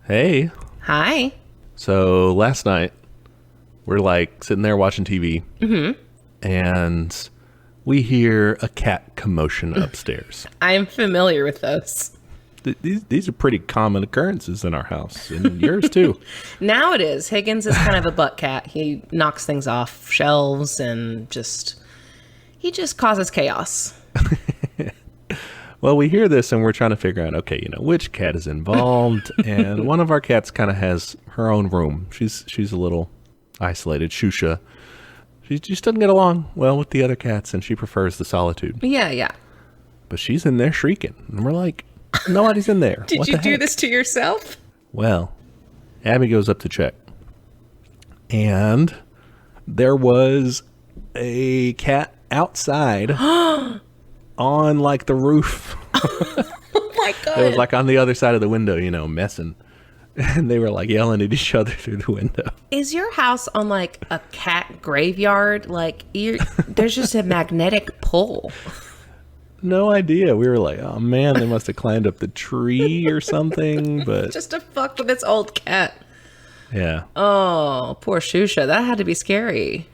Hey. Hi. So last night, we're like sitting there watching TV, and we hear a cat commotion upstairs. I'm familiar with those. These are pretty common occurrences in our house, and yours too. Now it is. Higgins is kind of a butt cat. He knocks things off shelves and he just causes chaos. Well, we hear this and we're trying to figure out, okay, which cat is involved. And one of our cats kind of has her own room. She's a little isolated. Shusha. She just doesn't get along well with the other cats, and she prefers the solitude. Yeah. But she's in there shrieking. And we're like, nobody's in there. Did you do this to yourself? Well, Abby goes up to check. And there was a cat outside on like the roof. Oh my God. It was like on the other side of the window, messing. And they were like yelling at each other through the window. Is your house on like a cat graveyard? Like there's just a magnetic pull. No idea. We were like, oh man, they must have climbed up the tree or something. But Just to fuck with its old cat. yeah. Oh, poor Shusha. That had to be scary.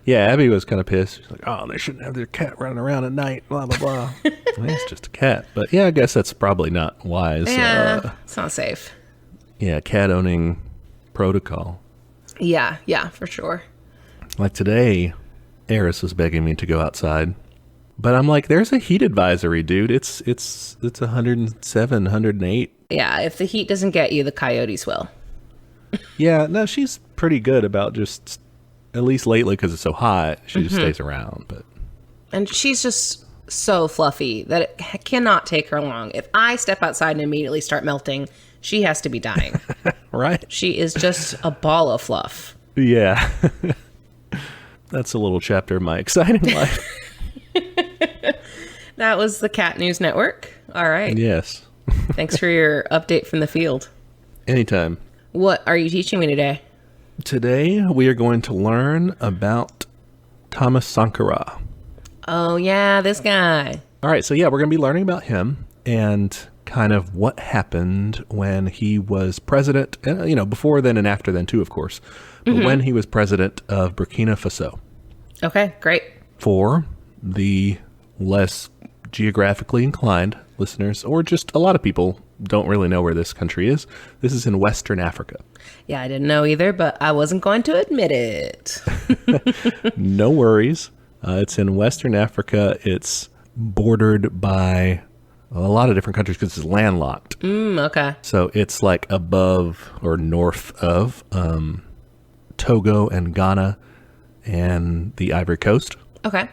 Yeah, Abby was kind of pissed. She's like, oh, they shouldn't have their cat running around at night, blah, blah, blah. Well, it's just a cat. But yeah, I guess that's probably not wise. Yeah, it's not safe. Yeah, cat owning protocol. Yeah, for sure. Like today, Eris was begging me to go outside. But I'm like, there's a heat advisory, dude. It's 107, 108. Yeah, if the heat doesn't get you, the coyotes will. Yeah, no, she's pretty good about just, at least lately because it's so hot, she just stays around. And she's just so fluffy that it cannot take her long. If I step outside and immediately start melting, she has to be dying. Right? She is just a ball of fluff. Yeah. That's a little chapter of my exciting life. That was the Cat News Network. All right. Yes. Thanks for your update from the field. Anytime. What are you teaching me today? Today, we are going to learn about Thomas Sankara. Oh, yeah, this guy. All right, so yeah, we're going to be learning about him and kind of what happened when he was president, before then and after then too, of course, but when he was president of Burkina Faso. Okay, great. For the less geographically inclined listeners, or just a lot of people don't really know where this country is, this is in Western Africa. Yeah, I didn't know either, but I wasn't going to admit it. No worries. It's in Western Africa. It's bordered by a lot of different countries because it's landlocked. Okay. So it's like above or north of Togo and Ghana and the Ivory Coast. Okay.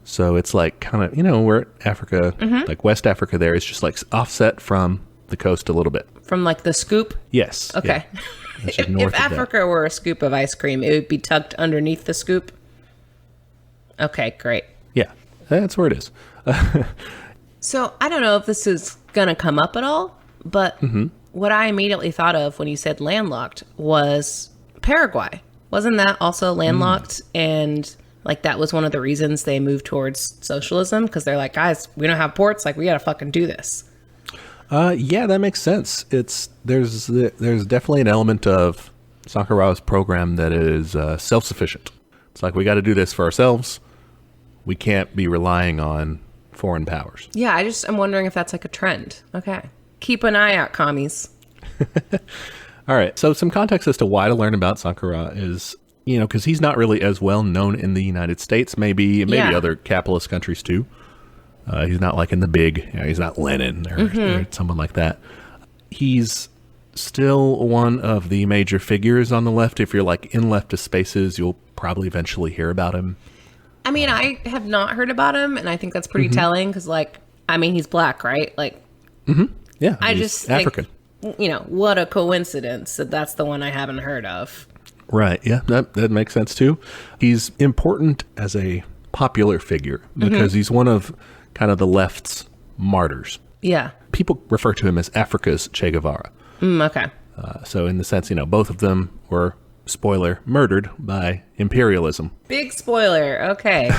So it's like kind of, where Africa, like West Africa there is just like offset from the coast a little bit. From like the scoop? Yes. Okay. Yeah. It's just north If of Africa were a scoop of ice cream, it would be tucked underneath the scoop? Okay, great. Yeah, that's where it is. So I don't know if this is going to come up at all, but what I immediately thought of when you said landlocked was Paraguay. Wasn't that also landlocked? And like that was one of the reasons they moved towards socialism, because they're like, guys, we don't have ports. Like, we got to fucking do this. Yeah, that makes sense. There's definitely an element of Sankara's program that is self-sufficient. It's like, we got to do this for ourselves. We can't be relying on foreign powers. Yeah, I'm wondering if that's like a trend. Okay. Keep an eye out, commies. All right. So some context as to why to learn about Sankara is, because he's not really as well known in the United States, maybe other capitalist countries too. He's not like in the big, he's not Lenin or someone like that. He's still one of the major figures on the left. If you're like in leftist spaces, you'll probably eventually hear about him. I mean, I have not heard about him, and I think that's pretty telling because, he's black, right? Like, yeah, I he's just African. Think, what a coincidence that that's the one I haven't heard of. Right. Yeah, that makes sense too. He's important as a popular figure because he's one of kind of the left's martyrs. Yeah. People refer to him as Africa's Che Guevara. Okay. So in the sense, both of them were, spoiler, murdered by imperialism. Big spoiler. Okay.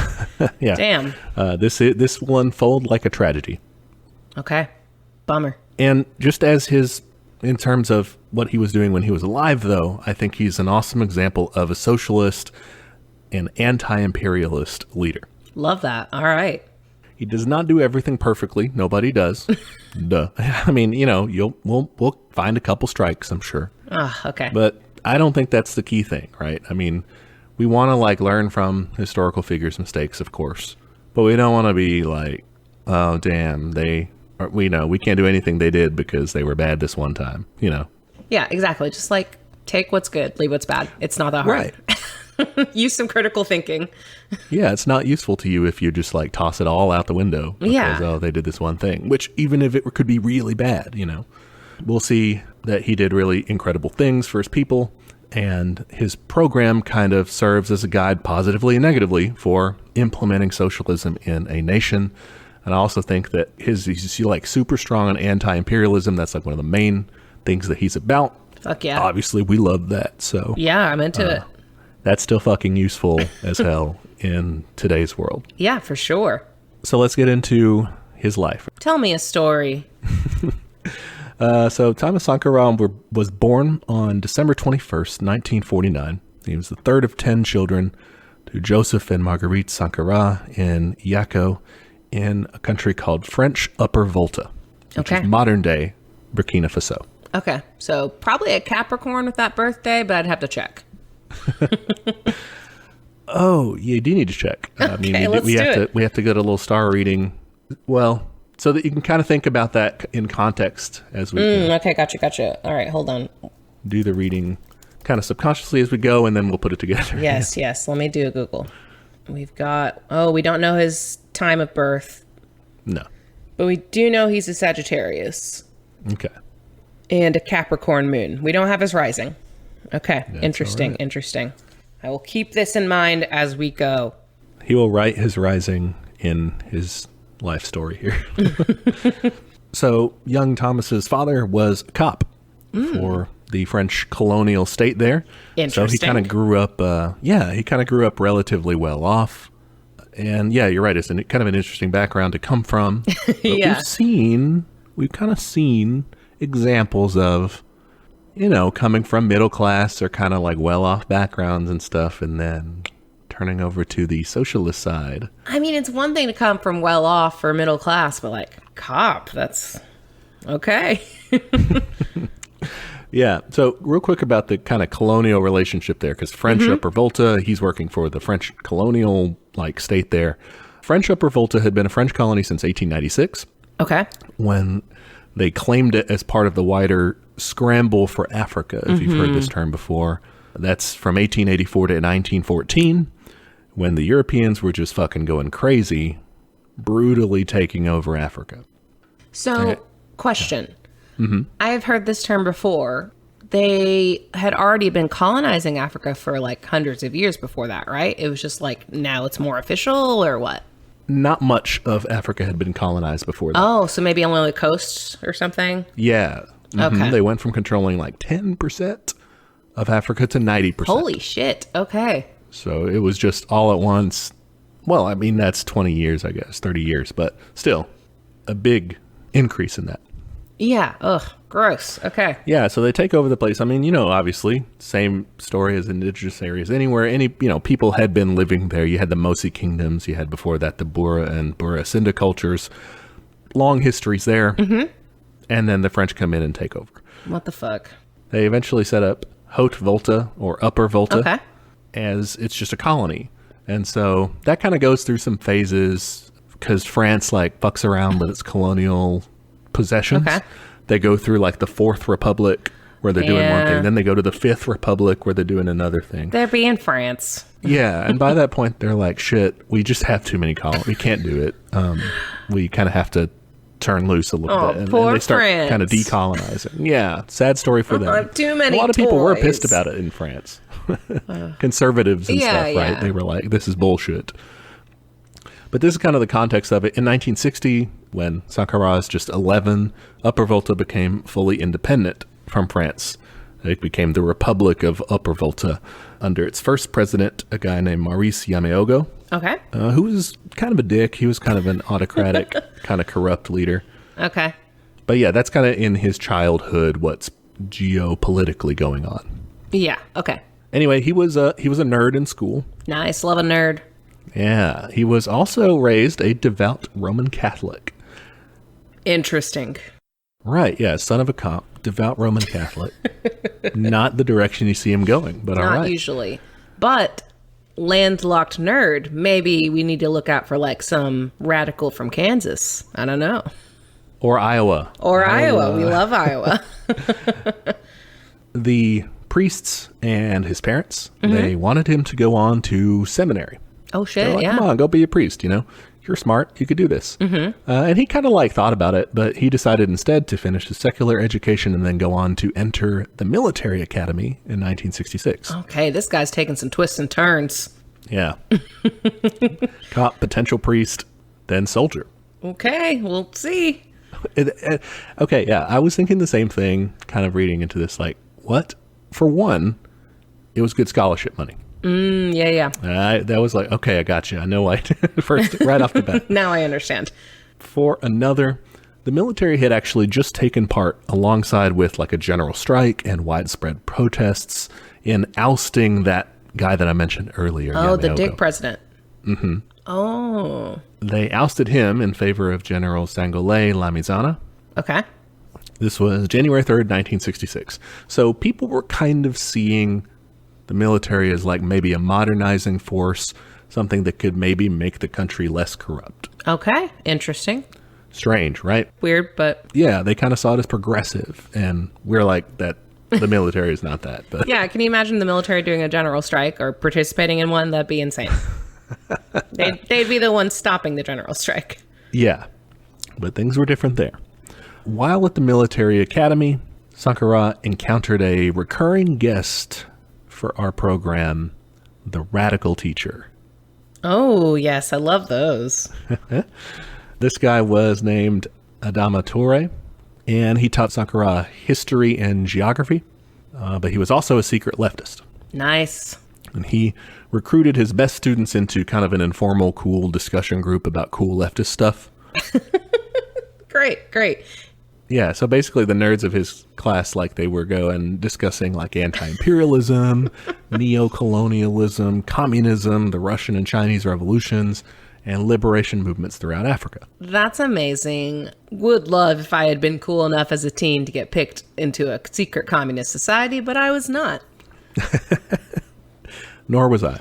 Yeah. Damn. This will unfold like a tragedy. Okay. Bummer. And just as his in terms of what he was doing when he was alive, though, I think he's an awesome example of a socialist and anti-imperialist leader. Love that. All right. He does not do everything perfectly. Nobody does. Duh. I mean, we'll find a couple strikes, I'm sure. Okay. But I don't think that's the key thing, right? I mean, we want to learn from historical figures' mistakes, of course, but we don't want to be like, oh, damn, we can't do anything they did because they were bad this one time, Yeah, exactly. Just take what's good, leave what's bad. It's not that hard. Right. Use some critical thinking. Yeah, it's not useful to you if you just toss it all out the window because, oh, they did this one thing, which even if it could be really bad, we'll see that he did really incredible things for his people, and his program kind of serves as a guide positively and negatively for implementing socialism in a nation. And I also think that he's super strong on anti-imperialism. That's one of the main things that he's about. Fuck yeah. Obviously, we love that. So yeah, I'm into it. That's still fucking useful as hell in today's world. Yeah, for sure. So let's get into his life. Tell me a story. So Thomas Sankara was born on December 21st, 1949. He was the third of 10 children to Joseph and Marguerite Sankara in Yako in a country called French Upper Volta, which is modern-day Burkina Faso. Okay, so probably a Capricorn with that birthday, but I'd have to check. Oh, you do need to check. We have to go to a little star reading. Well, so that you can kind of think about that in context as we okay, gotcha. All right, hold on. Do the reading kind of subconsciously as we go, and then we'll put it together. Yes. Let me do a Google. We've got, we don't know his time of birth. No. But we do know he's a Sagittarius. Okay. And a Capricorn moon. We don't have his rising. Okay. That's interesting. right. Interesting. I will keep this in mind as we go. He will write his rising in his life story here. So young Thomas's father was a cop for the French colonial state there. Interesting. So he kind of grew up, relatively well off. And yeah, you're right. It's kind of an interesting background to come from. But Yeah. we've kind of seen examples of, coming from middle class or kind of well-off backgrounds and stuff, and then turning over to the socialist side. I mean, it's one thing to come from well off or middle class, but cop, that's okay. Yeah. So real quick about the kind of colonial relationship there, because French Upper Volta, he's working for the French colonial state there. French Upper Volta had been a French colony since 1896. Okay. When they claimed it as part of the wider scramble for Africa, if you've heard this term before. That's from 1884 to 1914, when the Europeans were just fucking going crazy, brutally taking over Africa. So, question. I have heard this term before. They had already been colonizing Africa for hundreds of years before that, right? It was just now it's more official, or what? Not much of Africa had been colonized before that. Oh, so maybe only the coast or something? Yeah. Okay. They went from controlling 10% of Africa to 90%. Holy shit. Okay. So it was just all at once. Well, I mean, that's 20 years, I guess, 30 years, but still a big increase in that. Yeah. Ugh. Gross. Okay. Yeah, so they take over the place. I mean, obviously, same story as indigenous areas anywhere. People had been living there. You had the Mosi kingdoms. You had before that the Bura and Bura Sinda cultures. Long histories there. And then the French come in and take over. What the fuck? They eventually set up Haute Volta or Upper Volta. Okay. As it's just a colony. And so that kind of goes through some phases because France fucks around with its colonial possessions. Okay. They go through the Fourth Republic where they're doing one thing. Then they go to the Fifth Republic where they're doing another thing. They're being France. Yeah. And by that point, they're like, shit, we just have too many colonies. We can't do it. We kind of have to turn loose a little bit. Poor and they start France. kind of decolonizing. Yeah. Sad story for them. Too many A lot of people were toys. pissed about it in France. Conservatives and stuff, right? Yeah. They were like, this is bullshit. But this is kind of the context of it. In 1960, when Sankara was just 11, Upper Volta became fully independent from France. It became the Republic of Upper Volta under its first president, a guy named Maurice Yameogo, Okay. who was kind of a dick. He was kind of an autocratic, kind of corrupt leader. Okay. But yeah, that's kind of in his childhood what's geopolitically going on. Yeah. Okay. Anyway, he was a nerd in school. Nice. Love a nerd. Yeah. He was also raised a devout Roman Catholic. Interesting. Right. Yeah. Son of a cop, devout Roman Catholic. Not the direction you see him going, but all right. Not usually. But landlocked nerd, maybe we need to look out for like some radical from Kansas. I don't know. Or Iowa. Or Iowa. We love Iowa. The priests and his parents, they wanted him to go on to seminary. Oh, shit. They're like, yeah. Come on, go be a priest, you know. You're smart. You could do this. And he kind of like thought about it, but he decided instead to finish his secular education and then go on to enter the military academy in 1966. Okay, this guy's taking some twists and turns. Yeah. Cop, potential priest, then soldier. Okay, we'll see. Okay, yeah. I was thinking the same thing, kind of reading into this, like, what? For one, it was good scholarship money. Yeah. That was like, okay, I got you. I know why. First, right off the bat. Now I understand. For another, the military had actually just taken part alongside with like a general strike and widespread protests in ousting that guy that I mentioned earlier. Oh, the Yamaoka. dick president. Mm-hmm. Oh. They ousted him in favor of General Sangolay Lamizana. Okay. This was January 3rd, 1966. So people were kind of seeing the military as like maybe a modernizing force, something that could maybe make the country less corrupt. Okay. Interesting. Strange, right? Weird, but... Yeah, they kind of saw it as progressive, and we're like, that the military is not that. But yeah, can you imagine the military doing a general strike or participating in one? That'd be insane. They'd be the ones stopping the general strike. Yeah, but things were different there. While at the military academy, Sankara encountered a recurring guest for our program, the radical teacher. Oh, yes, I love those. This guy was named Adama Toure, and he taught Sankara history and geography, but he was also a secret leftist. Nice. And he recruited his best students into kind of an informal, cool discussion group about cool leftist stuff. Great. Yeah, so basically the nerds of his class, like they were going discussing like anti-imperialism, neo-colonialism, communism, the Russian and Chinese revolutions, and liberation movements throughout Africa. That's amazing. Would love if I had been cool enough as a teen to get picked into a secret communist society, but I was not. Nor was I.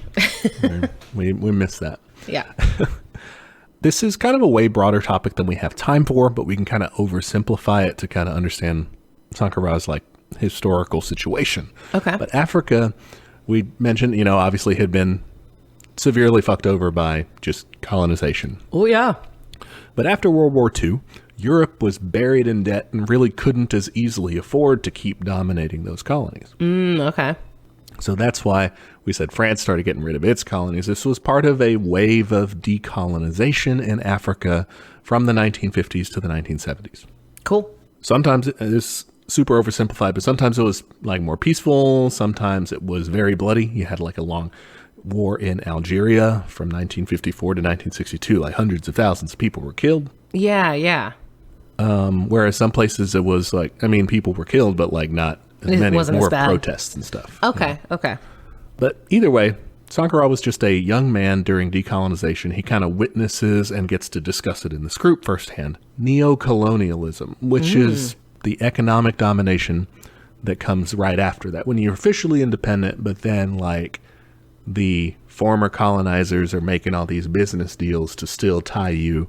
we missed that. Yeah. This is kind of a way broader topic than we have time for, but we can kind of oversimplify it to kind of understand Sankara's like historical situation. Okay. But Africa, we mentioned, you know, obviously had been severely fucked over by just colonization. Oh, yeah. But after World War II, Europe was buried in debt and really couldn't as easily afford to keep dominating those colonies. Okay. So that's why we said France started getting rid of its colonies. This was part of a wave of decolonization in Africa from the 1950s to the 1970s. Cool. Sometimes it's super oversimplified, but sometimes it was like more peaceful. Sometimes it was very bloody. You had like a long war in Algeria from 1954 to 1962. Like hundreds of thousands of people were killed. Yeah. Whereas some places it was like, I mean, people were killed, but like not as It many, wasn't more as bad. protests and stuff. Okay. But either way, Sankara was just a young man during decolonization. He kind of witnesses and gets to discuss it in this group firsthand. Neo-colonialism, which is the economic domination that comes right after that. When you're officially independent, but then like the former colonizers are making all these business deals to still tie you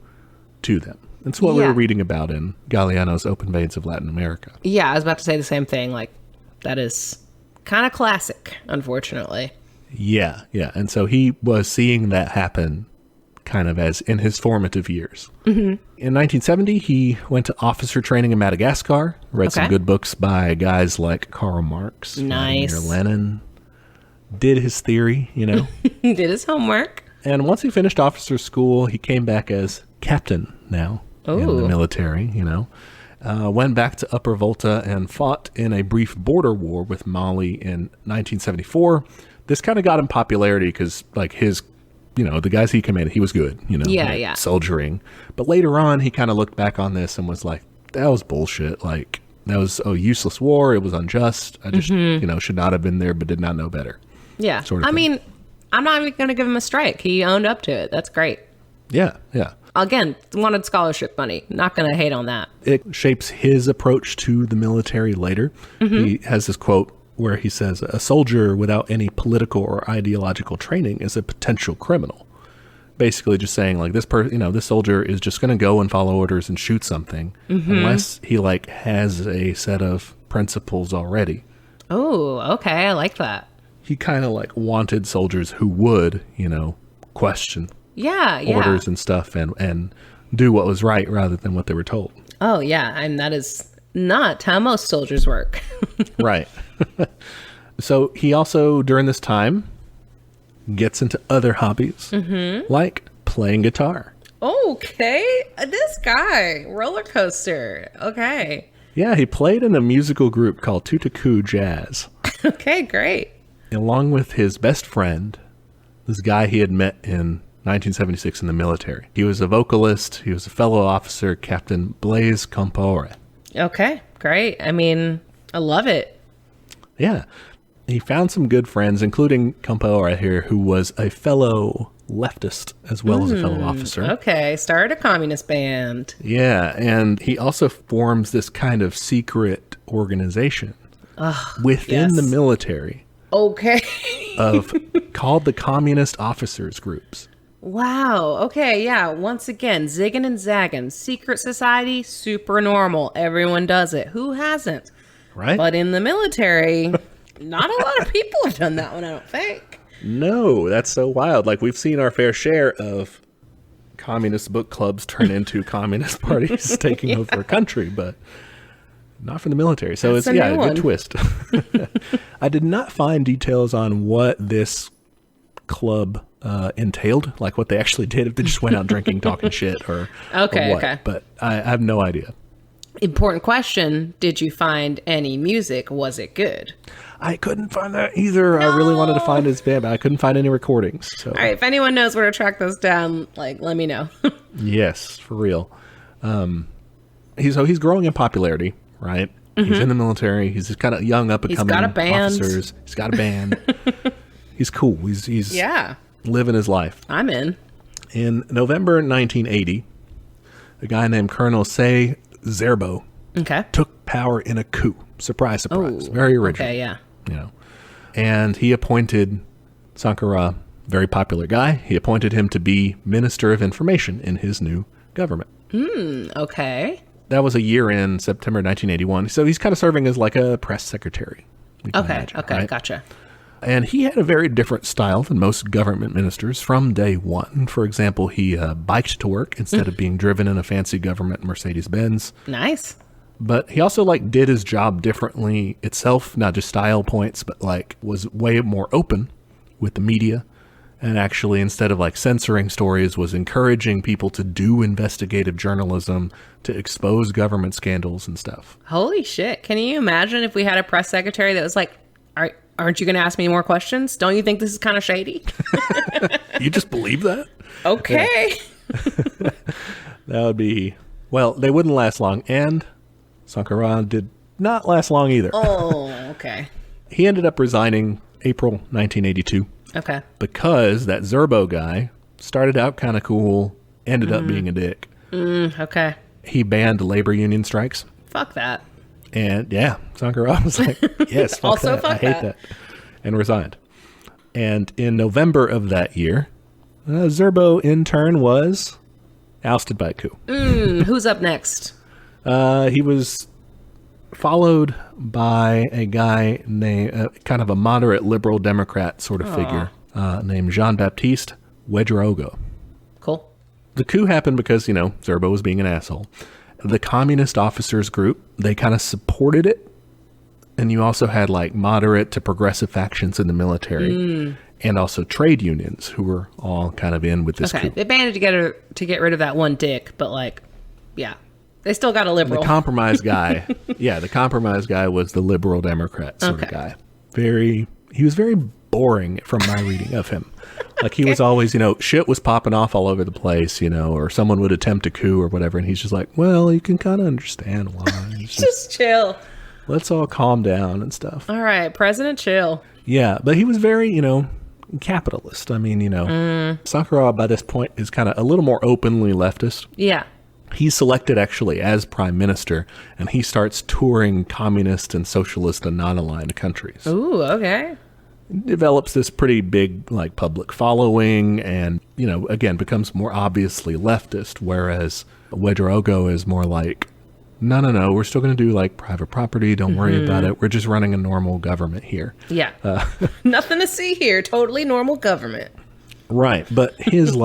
to them. That's what we were reading about in Galeano's Open Veins of Latin America. Yeah, I was about to say the same thing. Like, that is kind of classic, unfortunately. Yeah. And so he was seeing that happen kind of as in his formative years. Mm-hmm. In 1970, he went to officer training in Madagascar, read some good books by guys like Karl Marx, Vladimir Lenin, did his theory, you know. Did his homework. And once he finished officer school, he came back as captain now in the military, you know. Went back to Upper Volta and fought in a brief border war with Mali in 1974. This kind of got him popularity because, like, his, you know, the guys he commanded, he was good, you know, yeah. soldiering. But later on, he kind of looked back on this and was like, that was bullshit. Like, that was a useless war. It was unjust. I just, should not have been there, but did not know better. Yeah. Sort of I thing. mean, I'm not even going to give him a strike. He owned up to it. That's great. Yeah. Again, wanted scholarship money. Not going to hate on that. It shapes his approach to the military later. He has this quote where he says, "A soldier without any political or ideological training is a potential criminal." Basically just saying, like, this soldier is just going to go and follow orders and shoot something unless he, like, has a set of principles already. Oh, okay. I like that. He kind of, like, wanted soldiers who would, question orders and stuff and do what was right rather than what they were told. Oh, yeah. And that is not how most soldiers work. Right. So he also, during this time, gets into other hobbies, like playing guitar. Okay. This guy, roller coaster. Okay. Yeah, he played in a musical group called Tutaku Jazz. Okay, great. Along with his best friend, this guy he had met in 1976 in the military. He was a vocalist. He was a fellow officer, Captain Blaise Compaoré. Okay, great. I mean, I love it. Yeah. He found some good friends, including Compaoré here, who was a fellow leftist as well as a fellow officer. Okay, started a communist band. Yeah, and he also forms this kind of secret organization within the military. Okay. Called the Communist Officers Groups. Wow. Okay, yeah. Once again, zigging and zagging. Secret society, super normal. Everyone does it. Who hasn't? Right? But in the military, not a lot of people have done that one, I don't think. No, that's so wild. Like, we've seen our fair share of communist book clubs turn into communist parties taking over a country, but not for the military. So That's it's, a a new one. good twist. I did not find details on what this club entailed, like what they actually did, if they just went out drinking, talking shit, or what. Okay. But I have no idea. Important question. Did you find any music? Was it good? I couldn't find that either. I really wanted to find his band, but I couldn't find any recordings. So. All right, if anyone knows where to track those down, like, let me know. Yes, for real. He's growing in popularity, right? He's in the military. He's just kind of young, up and coming. He's got a band. Officers. He's got a band. He's cool. He's Yeah, living his life. I'm in. In November 1980, a guy named Colonel Say Zerbo Okay. took power in a coup. Surprise, surprise. Very original. Okay, yeah. And he appointed Sankara, very popular guy. He appointed him to be Minister of Information in his new government. Okay. That was a year in September 1981. So he's kind of serving as like a press secretary. Okay, gotcha. And he had a very different style than most government ministers from day one. For example, he biked to work instead of being driven in a fancy government Mercedes-Benz. Nice. But he also did his job differently itself, not just style points, but was way more open with the media. And actually, instead of censoring stories, was encouraging people to do investigative journalism, to expose government scandals and stuff. Holy shit. Can you imagine if we had a press secretary that was like, aren't you going to ask me more questions? Don't you think this is kind of shady? You just believe that? Okay. Yeah. That would be... Well, they wouldn't last long, and Sankara did not last long either. Oh, okay. He ended up resigning April 1982. Okay. Because that Zerbo guy started out kind of cool, ended up being a dick. Okay. He banned labor union strikes. Fuck that. And yeah, Sankara was like, yes, fuck Also that. fuck I hate that. And resigned. And in November of that year, Zerbo in turn was ousted by a coup. Who's up next? He was followed by a guy named, kind of a moderate liberal Democrat sort of figure, named Jean-Baptiste Ouedraogo. Cool. The coup happened because, Zerbo was being an asshole. The Communist Officers Group, they kind of supported it. And you also had moderate to progressive factions in the military and also trade unions who were all kind of in with this coup. They banded together to get rid of that one dick, but yeah. They still got a liberal. The compromise guy. Yeah, the compromise guy was the liberal Democrat sort of guy. He was very boring from my reading of him. Like he was always, shit was popping off all over the place, or someone would attempt a coup or whatever. And he's just like, well, you can kind of understand why. It's just chill. Let's all calm down and stuff. All right. President chill. Yeah. But he was very, capitalist. I mean, Sankara by this point is kind of a little more openly leftist. Yeah. He's selected actually as prime minister, and he starts touring communist and socialist and non-aligned countries. Ooh, okay. Develops this pretty big public following, and again becomes more obviously leftist, whereas Ouedraogo is more like, no, we're still going to do private property, don't worry about it, we're just running a normal government here. Yeah. Nothing to see here, totally normal government. Right, but his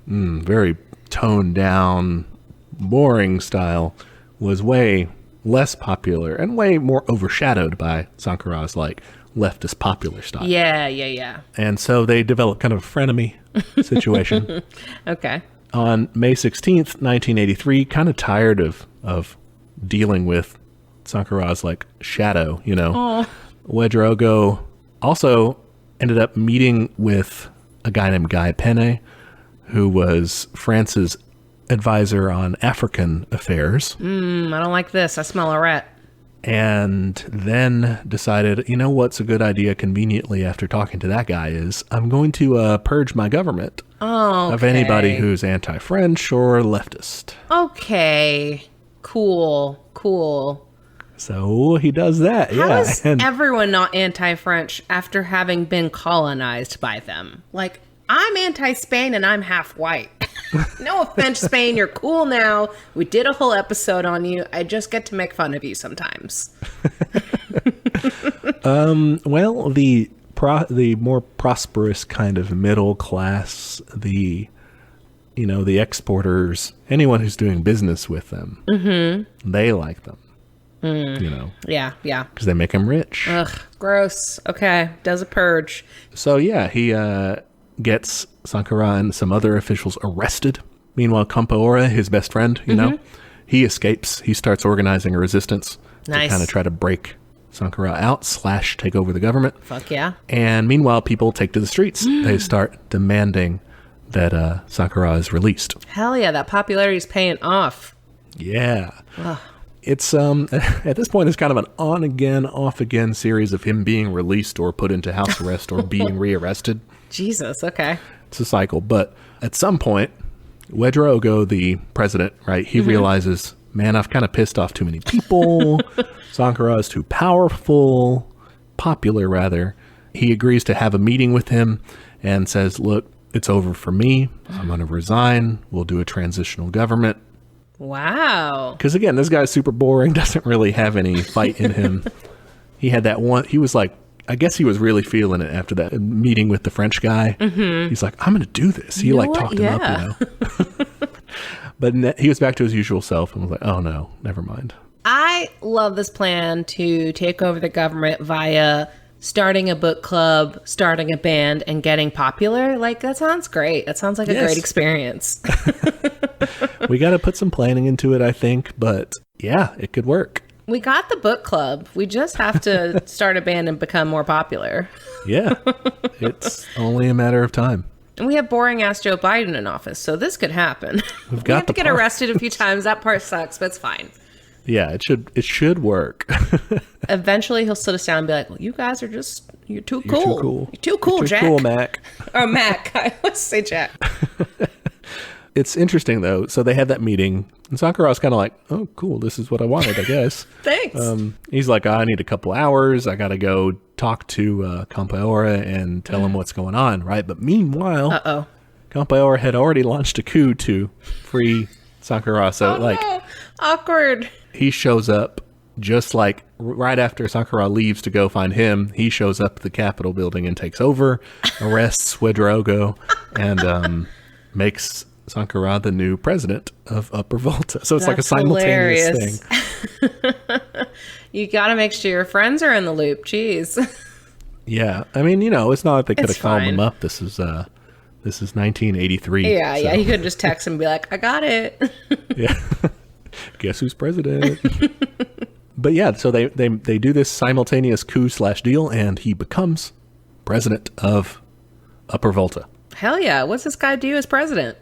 very toned down, boring style was way less popular and way more overshadowed by Sankara's leftist popular style. Yeah. And so they developed kind of a frenemy situation. Okay. On May 16th, 1983, kind of tired of dealing with Sankara's shadow, Ouedraogo also ended up meeting with a guy named Guy Penne, who was France's advisor on African affairs. I don't like this. I smell a rat. And then decided, what's a good idea conveniently after talking to that guy is I'm going to purge my government of anybody who's anti-French or leftist. Okay. Cool. So he does that. How is everyone not anti-French after having been colonized by them? I'm anti-Spain and I'm half white. No offense, Spain. You're cool now. We did a whole episode on you. I just get to make fun of you sometimes. Well, the more prosperous kind of middle class, the exporters, anyone who's doing business with them, they like them. Yeah. Because they make them rich. Ugh, gross. Okay, does a purge. So yeah, he gets Sankara and some other officials arrested. Meanwhile, Compaoré, his best friend, he escapes. He starts organizing a resistance to kind of try to break Sankara out / take over the government. Fuck yeah. And meanwhile, people take to the streets. They start demanding that Sankara is released. Hell yeah, that popularity is paying off. Yeah. Ugh. It's at this point it's kind of an on again, off again series of him being released or put into house arrest or being rearrested. Jesus, okay. It's a cycle, but at some point, Ouedraogo, the president, right, he realizes, man, I've kind of pissed off too many people. Sankara is too popular rather. He agrees to have a meeting with him and says, look, it's over for me. I'm going to resign. We'll do a transitional government. Wow. Because again, this guy's super boring, doesn't really have any fight in him. He had that one, he was I guess he was really feeling it after that meeting with the French guy. He's like, I'm going to do this. He talked him up, But he was back to his usual self and was like, oh no, never mind. I love this plan to take over the government via starting a book club, starting a band, and getting popular. That sounds great. That sounds like a great experience. We got to put some planning into it, I think. But yeah, it could work. We got the book club. We just have to start a band and become more popular. Yeah, it's only a matter of time. And we have boring ass Joe Biden in office, so this could happen. We have to get arrested a few times. That part sucks, but it's fine. Yeah, it should work. Eventually, he'll sit us down and be like, "Well, you guys are you're too cool. You're too cool, Jack. Cool, Mac." Or Mac. I always say Jack. It's interesting though. So they had that meeting, and Sankara's kind of like, "Oh, cool. This is what I wanted, I guess." Thanks. He's like, "I need a couple hours. I got to go talk to Compaoré and tell him what's going on." Right. But meanwhile, Compaoré had already launched a coup to free Sankara. So no. Awkward. He shows up just right after Sankara leaves to go find him. He shows up at the Capitol building and takes over, arrests Ouedraogo, and makes Sankara the new president of Upper Volta. So it's like a simultaneous thing. You got to make sure your friends are in the loop. Jeez. Yeah. I mean, it's not like they could have called him up. This is 1983. Yeah, so. Yeah. You could just text him and be like, I got it. Yeah. Guess who's president? But yeah, so they do this simultaneous coup / deal, and he becomes president of Upper Volta. Hell yeah. What's this guy do as president?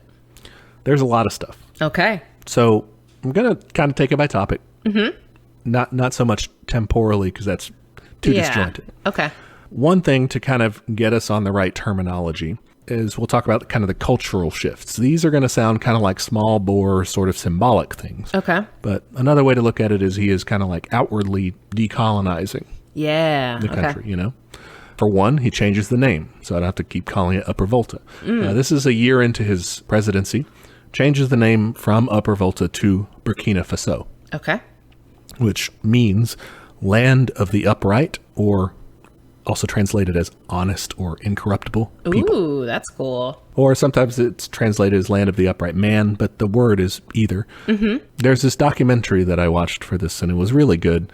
There's a lot of stuff. Okay. So I'm going to kind of take it by topic. Mm-hmm. Not so much temporally, because that's too disjointed. Okay. One thing to kind of get us on the right terminology is we'll talk about kind of the cultural shifts. These are going to sound kind of like small bore sort of symbolic things. Okay. But another way to look at it is he is kind of like outwardly decolonizing the country, you know? For one, he changes the name, so I don't have to keep calling it Upper Volta. This is a year into his presidency. Changes the name from Upper Volta to Burkina Faso. Okay. Which means land of the upright, or also translated as honest or incorruptible people. Ooh, that's cool. Or sometimes it's translated as land of the upright man, but the word is either. Mm-hmm. There's this documentary that I watched for this, and it was really good,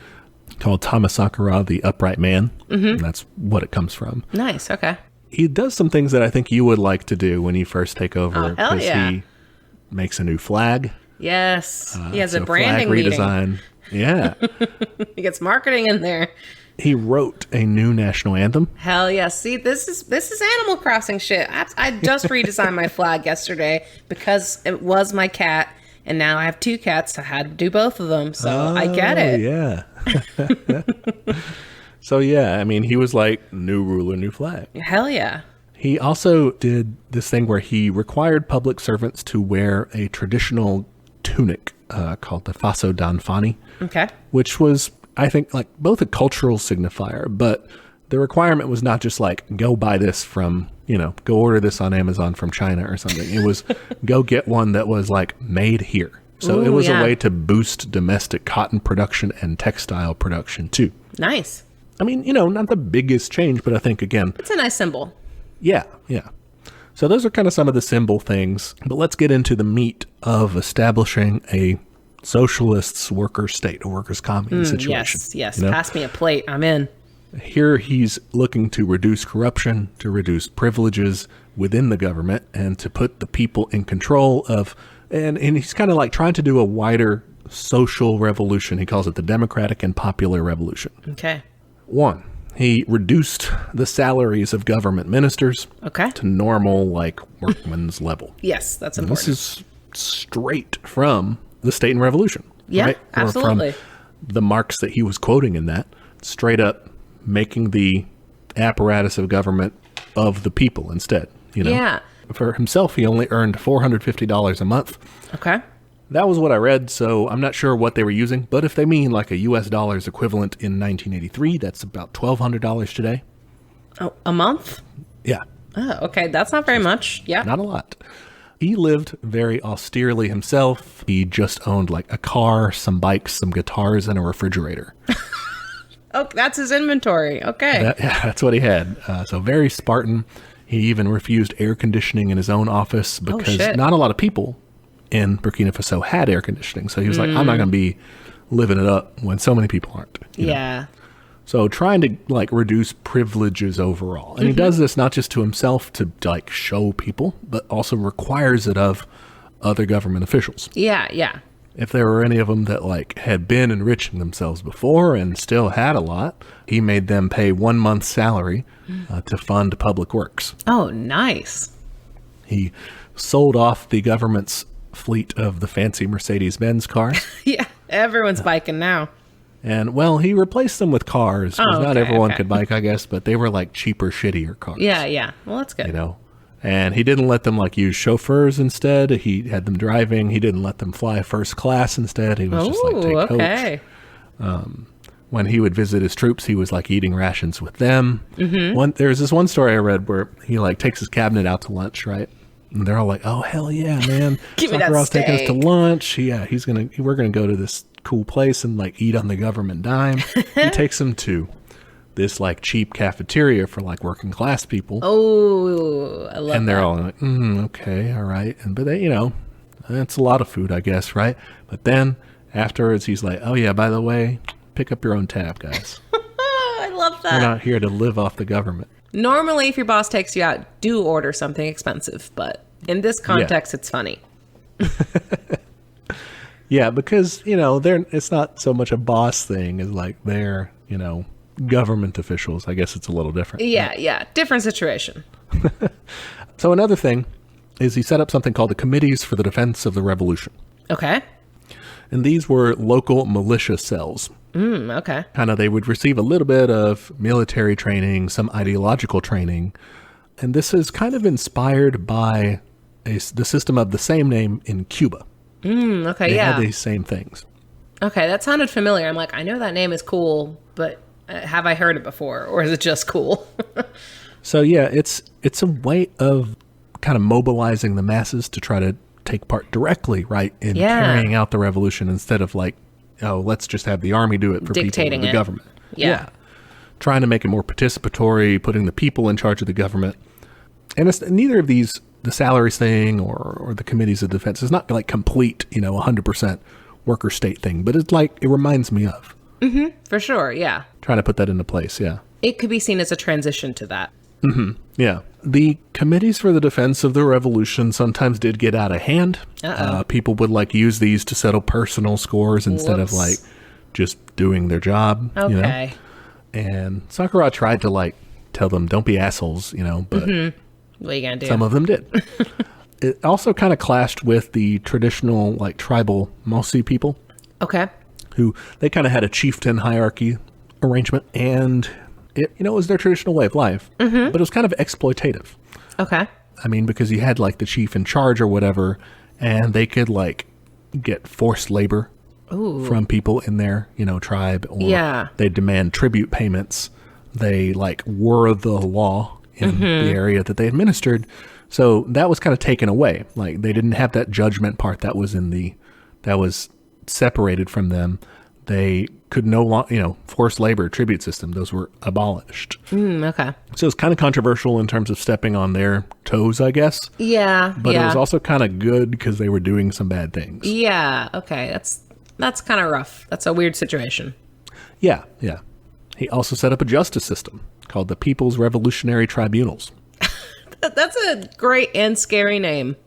called Sankara, the Upright Man. Mm-hmm. And that's what it comes from. Nice, okay. He does some things that I think you would like to do when you first take over. Oh, hell yeah. He makes a new flag. Yes. He has a branding flag meeting. redesign. Yeah. He gets marketing in there. He wrote a new national anthem. Hell yeah. See, this is Animal Crossing shit. I just redesigned my flag yesterday because it was my cat, and now I have two cats, so I had to do both of them. So I get it. Yeah. So yeah, I mean, he was like, new ruler, new flag. Hell yeah. He also did this thing where he required public servants to wear a traditional tunic called the Faso Danfani. Okay. Which was, I think, like both a cultural signifier, but the requirement was not just like, go buy this from, go order this on Amazon from China or something. It was go get one that was like made here. So it was a way to boost domestic cotton production and textile production too. Nice. I mean, not the biggest change, but I think, again, it's a nice symbol. Yeah. So those are kind of some of the symbol things, but let's get into the meat of establishing a socialist's worker state, a workers' commune situation. Yes. Pass me a plate. I'm in. Here he's looking to reduce corruption, to reduce privileges within the government, and to put the people in control of, and he's kind of like trying to do a wider social revolution. He calls it the democratic and popular revolution. Okay. One, he reduced the salaries of government ministers to normal, like, workman's level. Yes, that's important. This is straight from the State and Revolution. Yeah, right? absolutely. Or from the Marx that he was quoting in that, straight up making the apparatus of government of the people instead. Yeah. For himself, he only earned $450 a month. Okay. That was what I read, so I'm not sure what they were using, but if they mean like a US dollars equivalent in 1983, that's about $1,200 today. Oh, a month? Yeah. Oh, okay. That's not very much. Yeah. Not a lot. He lived very austerely himself. He just owned like a car, some bikes, some guitars, and a refrigerator. Oh, that's his inventory. Okay. That's what he had. So very Spartan. He even refused air conditioning in his own office because not a lot of people in Burkina Faso had air conditioning. So he was like, I'm not going to be living it up when so many people aren't. Yeah. So trying to like reduce privileges overall. And he does this not just to himself to like show people, but also requires it of other government officials. Yeah. If there were any of them that like had been enriching themselves before and still had a lot, he made them pay 1 month's salary to fund public works. Oh, nice. He sold off the government's fleet of the fancy Mercedes-Benz cars. Yeah, everyone's biking now. And, well, he replaced them with cars. Not everyone could bike, I guess, but they were like cheaper, shittier cars. Yeah. Well, that's good. And he didn't let them like use chauffeurs instead. He had them driving. He didn't let them fly first class instead. He was just like, take coach. When he would visit his troops, he was like eating rations with them. There's this one story I read where he like takes his cabinet out to lunch, right? And they're all like, "Oh hell yeah, man! Sankara's taking us to lunch. Yeah, we're gonna go to this cool place and like eat on the government dime." He takes them to this like cheap cafeteria for like working class people. Oh, I love that. And they're all like, okay, all right. But they, that's a lot of food, I guess, right? But then afterwards, he's like, oh yeah, by the way, pick up your own tab, guys. I love that. We're not here to live off the government. Normally, if your boss takes you out, do order something expensive. But in this context, it's funny. Yeah, because, it's not so much a boss thing as like they're, government officials. I guess it's a little different. Yeah. Different situation. So another thing is he set up something called the Committees for the Defense of the Revolution. Okay. And these were local militia cells. Okay. Kind of, they would receive a little bit of military training, some ideological training. And this is kind of inspired by the system of the same name in Cuba. Okay, They had these same things. Okay, that sounded familiar. I'm like, I know that name is cool, but have I heard it before? Or is it just cool? So yeah, it's a way of kind of mobilizing the masses to try to take part directly, right, in carrying out the revolution instead of like, oh, let's just have the army do it for Dictating people, the government. Yeah. Trying to make it more participatory, putting the people in charge of the government. And it's neither of these, the salaries thing or the committees of defense, is not like complete, 100% worker state thing, but it's like, it reminds me of. For sure, yeah. Trying to put that into place, yeah. It could be seen as a transition to that. Yeah. The committees for the defense of the revolution sometimes did get out of hand. People would like use these to settle personal scores instead of like just doing their job. Okay. And Sankara tried to like tell them, don't be assholes, but What are you going to do? some of them did. It also kind of clashed with the traditional like tribal Mosi people. Okay. Who they kind of had a chieftain hierarchy arrangement, and it was their traditional way of life, but it was kind of exploitative. Okay. I mean, because you had like the chief in charge or whatever, and they could like get forced labor from people in their, tribe, or they demand tribute payments. They like were the law in the area that they administered. So that was kind of taken away. Like they didn't have that judgment part that was that was separated from them. They could no longer, forced labor tribute system. Those were abolished. Okay. So it's kind of controversial in terms of stepping on their toes, I guess. Yeah. But it was also kind of good because they were doing some bad things. Yeah. Okay. That's kind of rough. That's a weird situation. Yeah. Yeah. He also set up a justice system called the People's Revolutionary Tribunals. That's a great and scary name.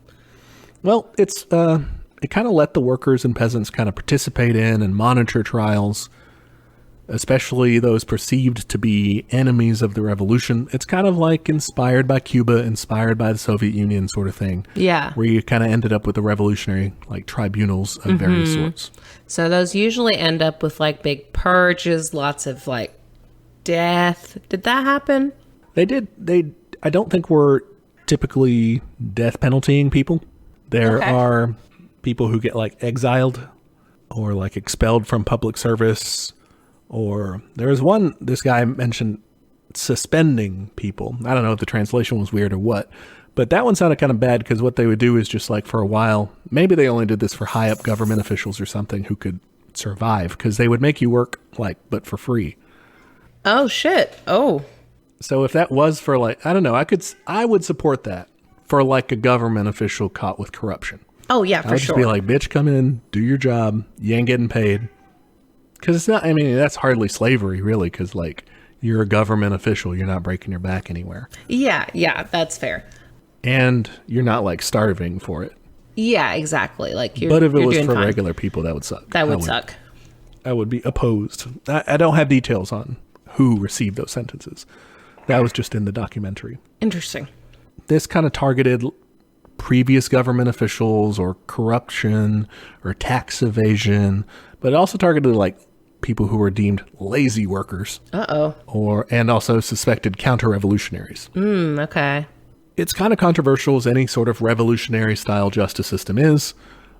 Well, it kind of let the workers and peasants kind of participate in and monitor trials, especially those perceived to be enemies of the revolution. It's kind of like inspired by Cuba, inspired by the Soviet Union sort of thing. Yeah. Where you kind of ended up with the revolutionary like tribunals of various sorts. So those usually end up with like big purges, lots of like death. Did that happen? They did. I don't think we're typically death penaltying people. There are people who get like exiled or like expelled from public service, or there was one, this guy mentioned suspending people. I don't know if the translation was weird or what, but that one sounded kind of bad because what they would do is just like for a while, maybe they only did this for high up government officials or something who could survive, because they would make you work like, but for free. Oh shit. Oh. So if that was for like, I don't know, I would support that for like a government official caught with corruption. Oh yeah, I would just be like, bitch, come in, do your job. You ain't getting paid. Because it's not, I mean, that's hardly slavery really, because like you're a government official. You're not breaking your back anywhere. Yeah, that's fair. And you're not like starving for it. Yeah, exactly. Like but if it was for regular people, that would suck. That would suck. I would be opposed. I don't have details on who received those sentences. That was just in the documentary. Interesting. This kind of targeted previous government officials or corruption or tax evasion, but it also targeted like people who were deemed lazy workers. And also suspected counter-revolutionaries. Okay. It's kind of controversial as any sort of revolutionary style justice system is,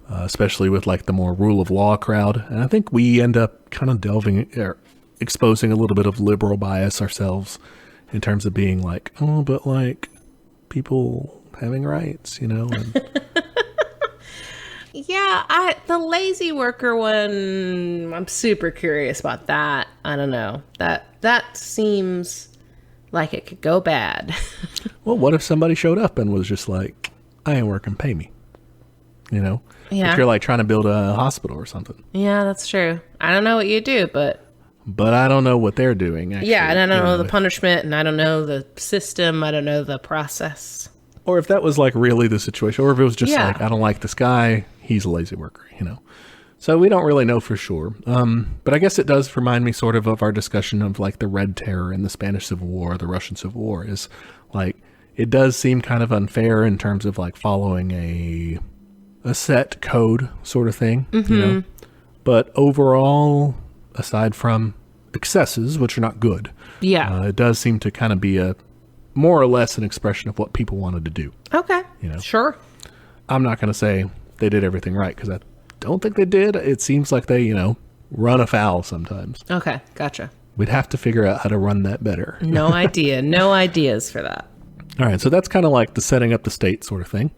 especially with like the more rule of law crowd. And I think we end up kind of exposing a little bit of liberal bias ourselves in terms of being like, oh, but like people having rights, and Yeah, the lazy worker one, I'm super curious about that. I don't know. That seems like it could go bad. Well, what if somebody showed up and was just like, I ain't working, pay me? Yeah. If you're like trying to build a hospital or something. Yeah, that's true. I don't know what you do, but I don't know what they're doing, actually. Yeah, and I don't know the punishment, and I don't know the system, I don't know the process. Or if that was like really the situation, or if it was just like, I don't like this guy, he's a lazy worker, So we don't really know for sure. But I guess it does remind me sort of our discussion of like the Red Terror and the Spanish Civil War, the Russian Civil War, is like, it does seem kind of unfair in terms of like following a set code sort of thing, you know? But overall, aside from excesses, which are not good, it does seem to kind of be a more or less an expression of what people wanted to do. Okay. You know? Sure. I'm not going to say they did everything right, because I don't think they did. It seems like they, run afoul sometimes. Okay. Gotcha. We'd have to figure out how to run that better. No idea. No ideas for that. All right. So that's kind of like the setting up the state sort of thing.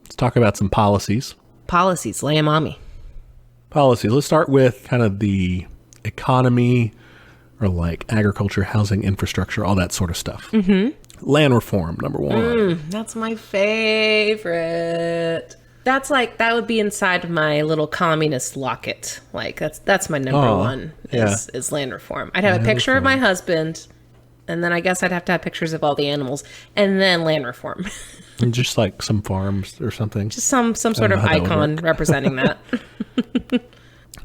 Let's talk about some policies. Policies. Lay 'em on me. Policies. Let's start with kind of the economy, or like agriculture, housing, infrastructure, all that sort of stuff. Land reform, number one. That's my favorite. That would be inside my little communist locket. Like that's my number one is land reform. I'd have a picture of my husband, and then I guess I'd have to have pictures of all the animals, and then land reform. And just like some farms or something. Just some sort of icon representing that.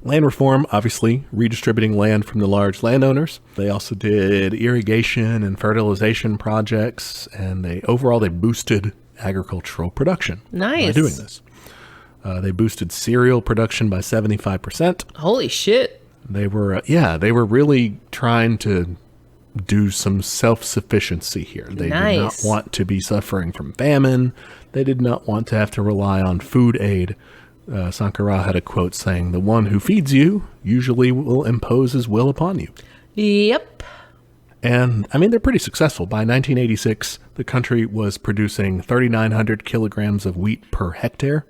Land reform, obviously, redistributing land from the large landowners. They also did irrigation and fertilization projects, and they boosted agricultural production. Nice. By doing this. They boosted cereal production by 75%. Holy shit. They were really trying to do some self-sufficiency here. They did not want to be suffering from famine. They did not want to have to rely on food aid. Sankara had a quote saying, "The one who feeds you usually will impose his will upon you." Yep. And, I mean, they're pretty successful. By 1986, the country was producing 3,900 kilograms of wheat per hectare,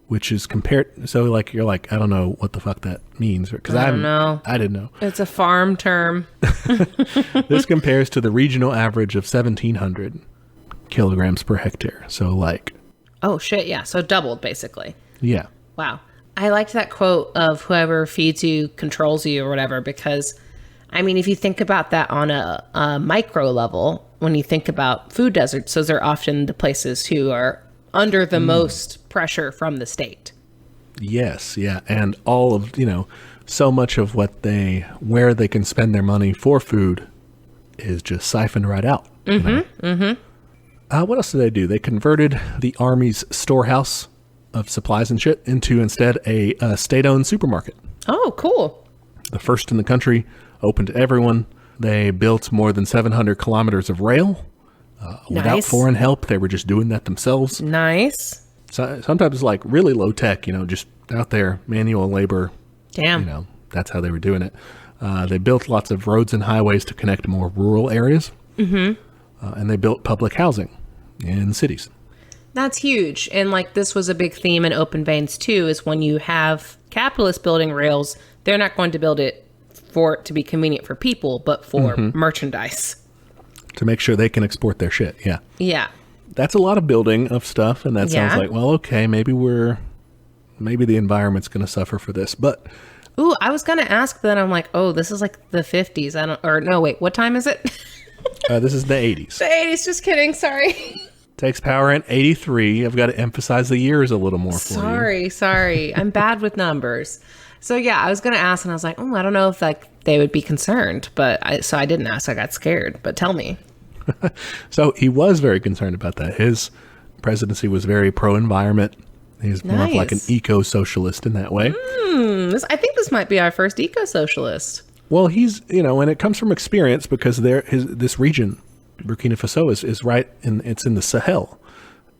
which is compared... So, like, you're like, I don't know what the fuck that means. Because I don't know. I didn't know. It's a farm term. This compares to the regional average of 1,700 kilograms per hectare. So, like... Oh, shit, yeah. So doubled, basically. Yeah. Wow. I liked that quote of whoever feeds you controls you or whatever, because, I mean, if you think about that on a micro level, when you think about food deserts, those are often the places who are under the most pressure from the state. Yes, yeah. And all of, so much of where they can spend their money for food is just siphoned right out. What else did they do? They converted the Army's storehouse of supplies and shit into instead a state-owned supermarket. Oh, cool. The first in the country, open to everyone. They built more than 700 kilometers of rail without foreign help. They were just doing that themselves. Nice. So, sometimes like really low tech, just out there, manual labor. Damn. That's how they were doing it. They built lots of roads and highways to connect more rural areas. And they built public housing in cities. That's huge. And like this was a big theme in Open Veins too, is when you have capitalists building rails, they're not going to build it for it to be convenient for people, but for merchandise. To make sure they can export their shit, yeah. Yeah. That's a lot of building of stuff, and that sounds like, well, okay, maybe the environment's going to suffer for this, but... Ooh, I was going to ask, then I'm like, oh, this is like the 50s. What time is it? This is the 80s. The 80s, just kidding, sorry. Takes power in 83. I've got to emphasize the years a little more for you. Sorry. I'm bad with numbers. So yeah, I was going to ask, and I was like, I don't know if like they would be concerned, so I didn't ask. I got scared, but tell me. So he was very concerned about that. His presidency was very pro-environment. He's more of like an eco-socialist in that way. I think this might be our first eco-socialist. Well, he's, and it comes from experience because this region, Burkina Faso, is right it's in the Sahel,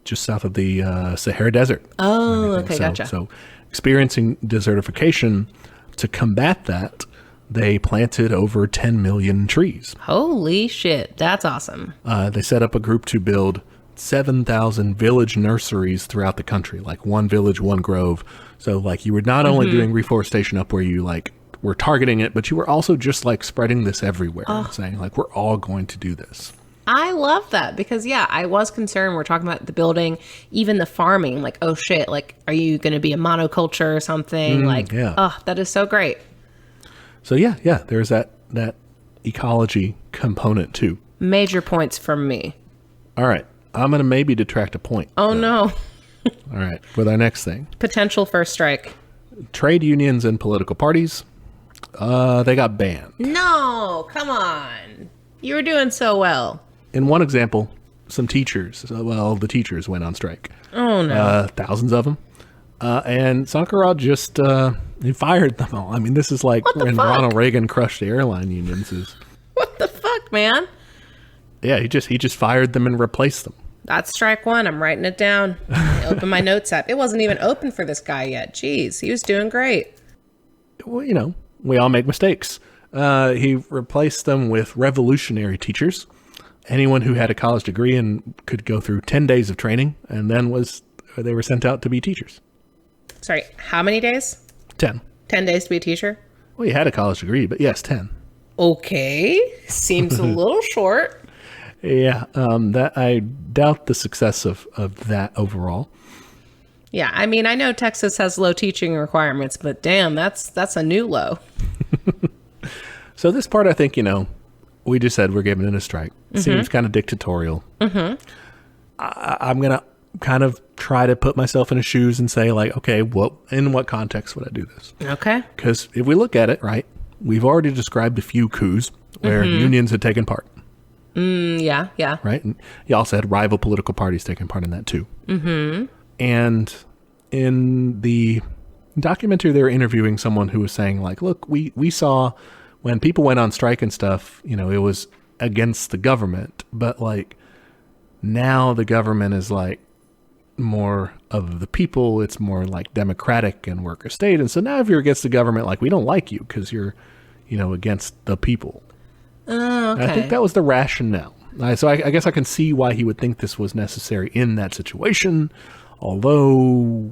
just south of the Sahara Desert. Oh, okay, gotcha. So experiencing desertification, to combat that, they planted over 10 million trees. Holy shit, that's awesome. They set up a group to build 7,000 village nurseries throughout the country, like one village, one grove. So like you were not only doing reforestation up where you like were targeting it, but you were also just like spreading this everywhere and saying like, we're all going to do this. I love that because, I was concerned. We're talking about the building, even the farming. Like, oh, shit. Like, are you going to be a monoculture or something? That is so great. So, there's that ecology component, too. Major points from me. All right. I'm going to maybe detract a point. Oh, no. All right. With our next thing. Potential first strike. Trade unions and political parties, they got banned. No, come on. You were doing so well. In one example, some teachers, the teachers went on strike. Oh, no. Thousands of them. And Sankara just he fired them all. I mean, this is like when Ronald Reagan crushed the airline unions. What the fuck, man? Yeah, he just fired them and replaced them. That's strike one. I'm writing it down. I open my notes app. It wasn't even open for this guy yet. Jeez, he was doing great. Well, we all make mistakes. He replaced them with revolutionary teachers. Anyone who had a college degree and could go through 10 days of training, and then they were sent out to be teachers. Sorry, how many days? 10. 10 days to be a teacher? Well, you had a college degree, but yes, 10. Okay. Seems a little short. Yeah, that I doubt the success of that overall. Yeah, I mean, I know Texas has low teaching requirements, but damn, that's a new low. So this part, I think, we just said we're giving it a strike. Seems kind of dictatorial. I'm going to kind of try to put myself in his shoes and say, like, okay, in what context would I do this? Okay. Because if we look at it, right, we've already described a few coups where unions had taken part. Yeah. Right? And you also had rival political parties taking part in that too. And in the documentary, they were interviewing someone who was saying, like, look, we saw when people went on strike and stuff, it was against the government. But, like, now the government is, like, more of the people. It's more, like, democratic and worker state. And so now if you're against the government, like, we don't like you because you're, against the people. Okay. I think that was the rationale. So I guess I can see why he would think this was necessary in that situation, although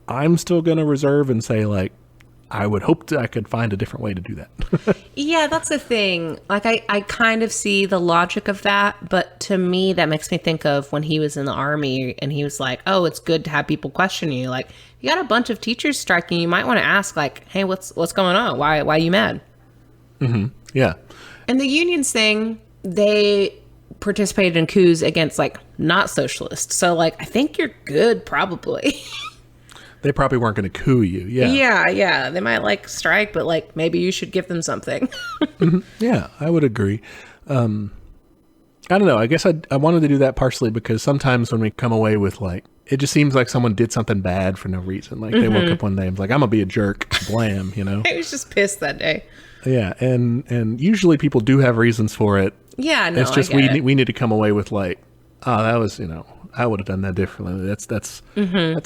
I'm still going to reserve and say, like, I would hope I could find a different way to do that. Yeah, that's the thing. Like, I kind of see the logic of that, but to me, that makes me think of when he was in the army and he was like, oh, it's good to have people question you. Like, you got a bunch of teachers striking, you might want to ask, like, hey, what's going on? Why are you mad? Yeah. And the unions thing, they participated in coups against, like, not socialists. So, like, I think you're good, probably. They probably weren't going to coup you. Yeah. Yeah. They might, like, strike, but, like, maybe you should give them something. Yeah, I would agree. I don't know. I guess I wanted to do that partially because sometimes when we come away with, like, it just seems like someone did something bad for no reason. Like, they woke up one day and was like, I'm going to be a jerk. Blam, I was just pissed that day. Yeah, and usually people do have reasons for it. Yeah, no, it's just we need to come away with, like, oh, that was, I would have done that differently. That's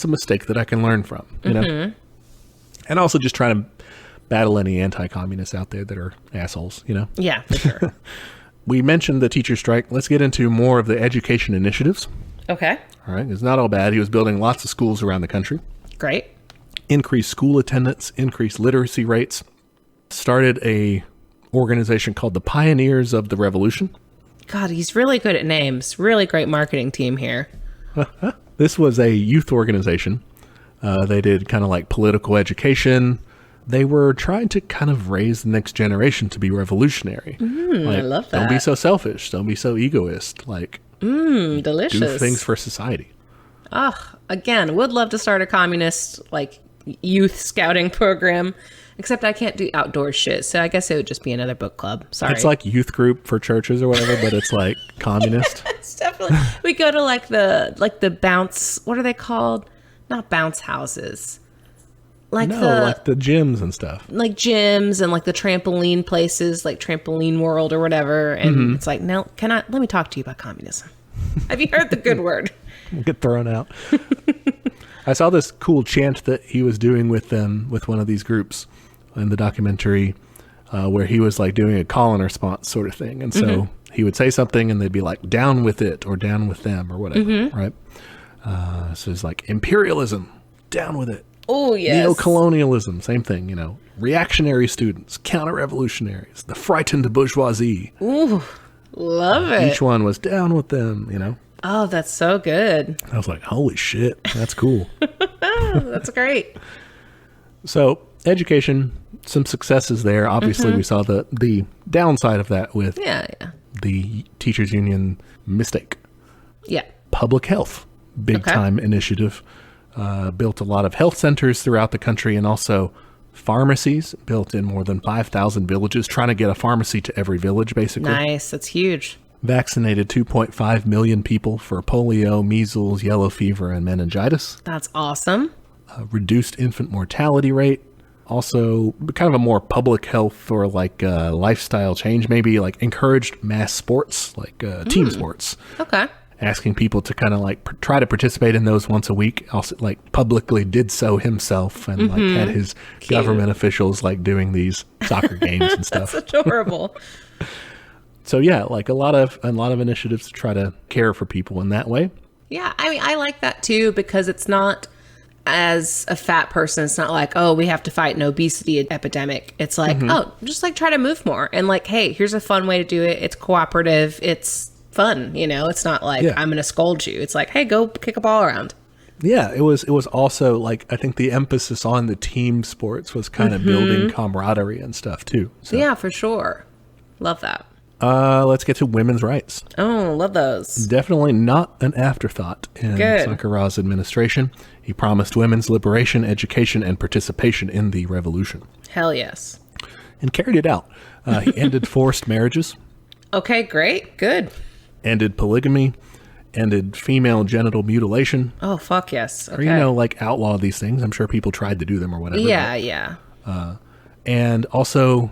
a mistake that I can learn from, and also just try to battle any anti-communists out there that are assholes, Yeah, for sure. We mentioned the teacher strike. Let's get into more of the education initiatives. Okay. All right, it's not all bad. He was building lots of schools around the country. Great. Increased school attendance, increased literacy rates. Started a organization called the Pioneers of the Revolution. God, he's really good at names. Really great marketing team here. This was a youth organization. They did kind of like political education. They were trying to kind of raise the next generation to be revolutionary. I love that. Don't be so selfish. Don't be so egoist. Like, delicious. do things for society. Again, would love to start a communist, like, youth scouting program. Except I can't do outdoor shit, so I guess it would just be another book club. Sorry. It's like youth group for churches or whatever, but it's like communist. It's definitely. We go to like the bounce. What are they called? Not bounce houses. Like the gyms and stuff. Like gyms and like the trampoline places, like Trampoline World or whatever. And it's like, no, let me talk to you about communism. Have you heard the good word? We'll get thrown out. I saw this cool chant that he was doing with them, with one of these groups in the documentary, where he was like doing a call and response sort of thing. And so he would say something and they'd be like, down with it or down with them or whatever. Right. So it's like imperialism, down with it. Oh, yes. Neo-colonialism, same thing, reactionary students, counter-revolutionaries, the frightened bourgeoisie. Ooh, love it. Each one was down with them, Oh, that's so good. I was like, holy shit, that's cool. That's great. So education, some successes there. Obviously, we saw the downside of that with the teachers union mistake. Yeah. Public health, big time initiative. built a lot of health centers throughout the country, and also pharmacies, built in more than 5,000 villages, trying to get a pharmacy to every village, basically. Nice. That's huge. Vaccinated 2.5 million people for polio, measles, yellow fever, and meningitis. That's awesome. Reduced infant mortality rate. Also, kind of a more public health or like lifestyle change, maybe like encouraged mass sports, like team sports. Okay. Asking people to kind of like try to participate in those once a week. Also, like publicly did so himself, and like had his government officials like doing these soccer games and stuff. That's adorable. So yeah, like a lot of initiatives to try to care for people in that way. Yeah, I mean, I like that too, because it's not, as a fat person, it's not like, oh, we have to fight an obesity epidemic. It's like, oh, just like try to move more, and like, hey, here's a fun way to do it. It's cooperative. It's fun, you know. It's not like I'm going to scold you. It's like, hey, go kick a ball around. Yeah, it was also like, I think the emphasis on the team sports was kind of building camaraderie and stuff too. So. Yeah, for sure. Love that. Let's get to women's rights. Oh, love those. Definitely not an afterthought in Sankara's administration. He promised women's liberation, education, and participation in the revolution. Hell yes. And carried it out. He ended forced marriages. Okay, great. Good. Ended polygamy. Ended female genital mutilation. Oh, fuck yes. Okay. Or, you know, like outlawed these things. I'm sure people tried to do them or whatever. Yeah. And also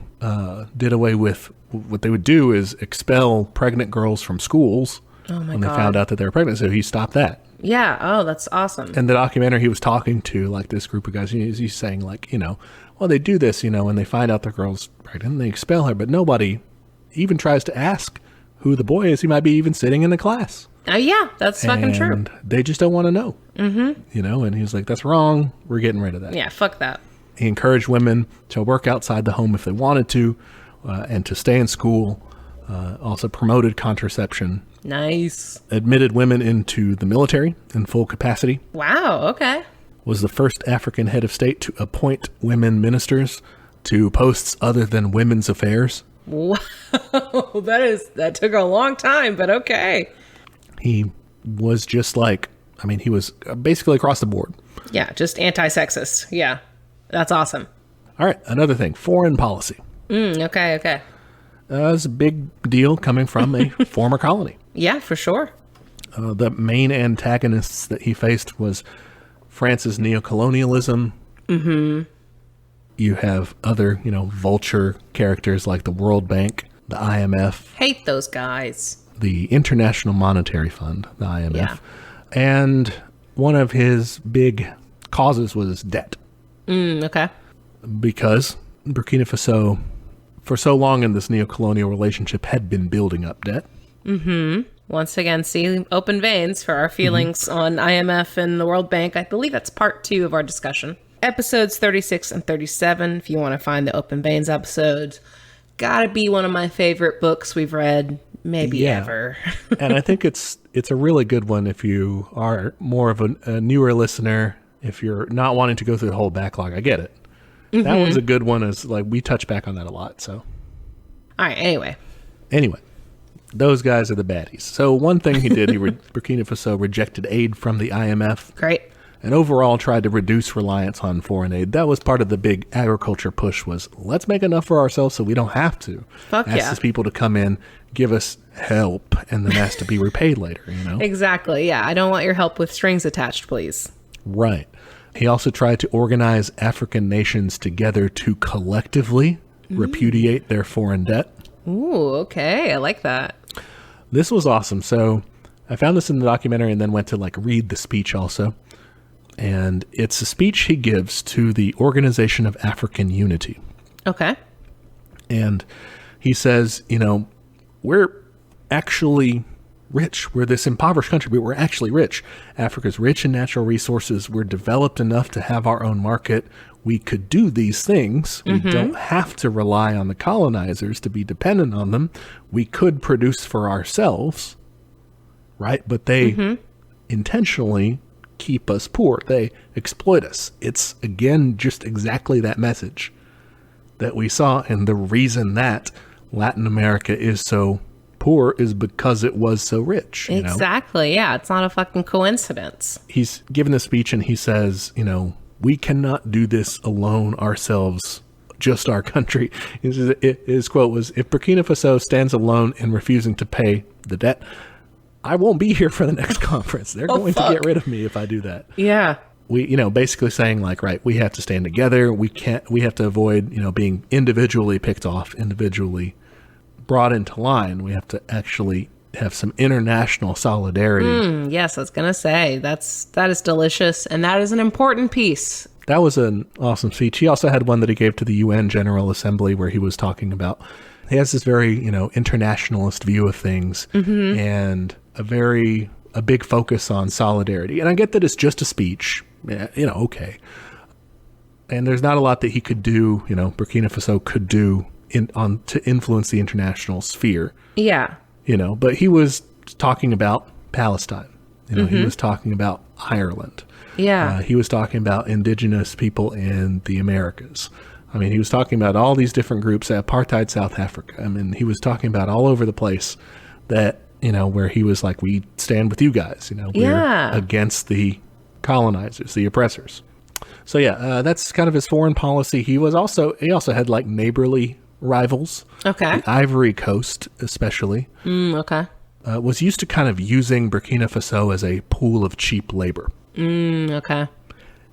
did away with, what they would do is expel pregnant girls from schools when they found out that they were pregnant. So he stopped that. Yeah. Oh, that's awesome. And the documentary, he was talking to like this group of guys. He's saying like, you know, well, they do this, you know, when they find out the girl's pregnant, they expel her, but nobody even tries to ask who the boy is. He might be even sitting in the class. Oh, yeah, that's fucking true. And they just don't want to know. You know, and he was like, that's wrong. We're getting rid of that. Yeah, fuck that. He encouraged women to work outside the home if they wanted to, and to stay in school. Also promoted contraception. Nice. Admitted women into the military in full capacity. Wow, okay. Was the first African head of state to appoint women ministers to posts other than women's affairs. Wow, that took a long time, but okay. He was just like, I mean, he was basically across the board. Yeah, just anti-sexist. Yeah, that's awesome. All right, another thing, foreign policy. Okay. It was a big deal coming from a former colony. Yeah, for sure. The main antagonists that he faced was France's neocolonialism. You have other, you know, vulture characters like the World Bank, the IMF. Hate those guys. The International Monetary Fund, the IMF. And one of his big causes was debt. Okay. Because Burkina Faso, for so long in this neocolonial relationship, had been building up debt. Once again, see open veins for our feelings on IMF and the World Bank. I believe that's part 2 of our discussion. Episodes 36 and 37, if you want to find the open veins episodes. Gotta be one of my favorite books we've read, maybe ever. And I think it's a really good one if you are more of a newer listener, if you're not wanting to go through the whole backlog. I get it. That one's a good one, as like we touch back on that a lot. So, all right. Anyway, those guys are the baddies. So one thing he did, Burkina Faso rejected aid from the IMF. Great. And overall tried to reduce reliance on foreign aid. That was part of the big agriculture push, was let's make enough for ourselves so we don't have to ask these people to come in, give us help, and then ask to be repaid later, you know? Exactly. Yeah. I don't want your help with strings attached, please. Right. He also tried to organize African nations together to collectively repudiate their foreign debt. Ooh, okay. I like that. This was awesome. So I found this in the documentary and then went to like read the speech also. And it's a speech he gives to the Organization of African Unity. Okay. And he says, you know, we're actually rich. We're this impoverished country, but we're actually rich. Africa's rich in natural resources. We're developed enough to have our own market. We could do these things. We don't have to rely on the colonizers to be dependent on them. We could produce for ourselves, right? But they intentionally keep us poor. They exploit us. It's, again, just exactly that message that we saw, and the reason that Latin America is so poor is because it was so rich. Exactly. Yeah. It's not a fucking coincidence. He's given a speech and he says, we cannot do this alone ourselves, just our country. His quote was, if Burkina Faso stands alone in refusing to pay the debt, I won't be here for the next conference. They're going to get rid of me if I do that. Yeah. We, basically saying like, right, we have to stand together. We have to avoid, being individually picked off, individually brought into line. We have to actually have some international solidarity. Yes, I was going to say that is delicious. And that is an important piece. That was an awesome speech. He also had one that he gave to the UN General Assembly where he was talking about, he has this very, internationalist view of things and a big focus on solidarity. And I get that it's just a speech, okay. And there's not a lot that he could do, Burkina Faso could do to influence the international sphere. Yeah. But he was talking about Palestine. He was talking about Ireland. Yeah. He was talking about indigenous people in the Americas. I mean, he was talking about all these different groups, apartheid South Africa. I mean, he was talking about all over the place that, where he was like, we stand with you guys, we're against the colonizers, the oppressors. So yeah, that's kind of his foreign policy. He also had like neighborly rivals. Okay. The Ivory Coast, especially. Okay. Was used to kind of using Burkina Faso as a pool of cheap labor. Okay.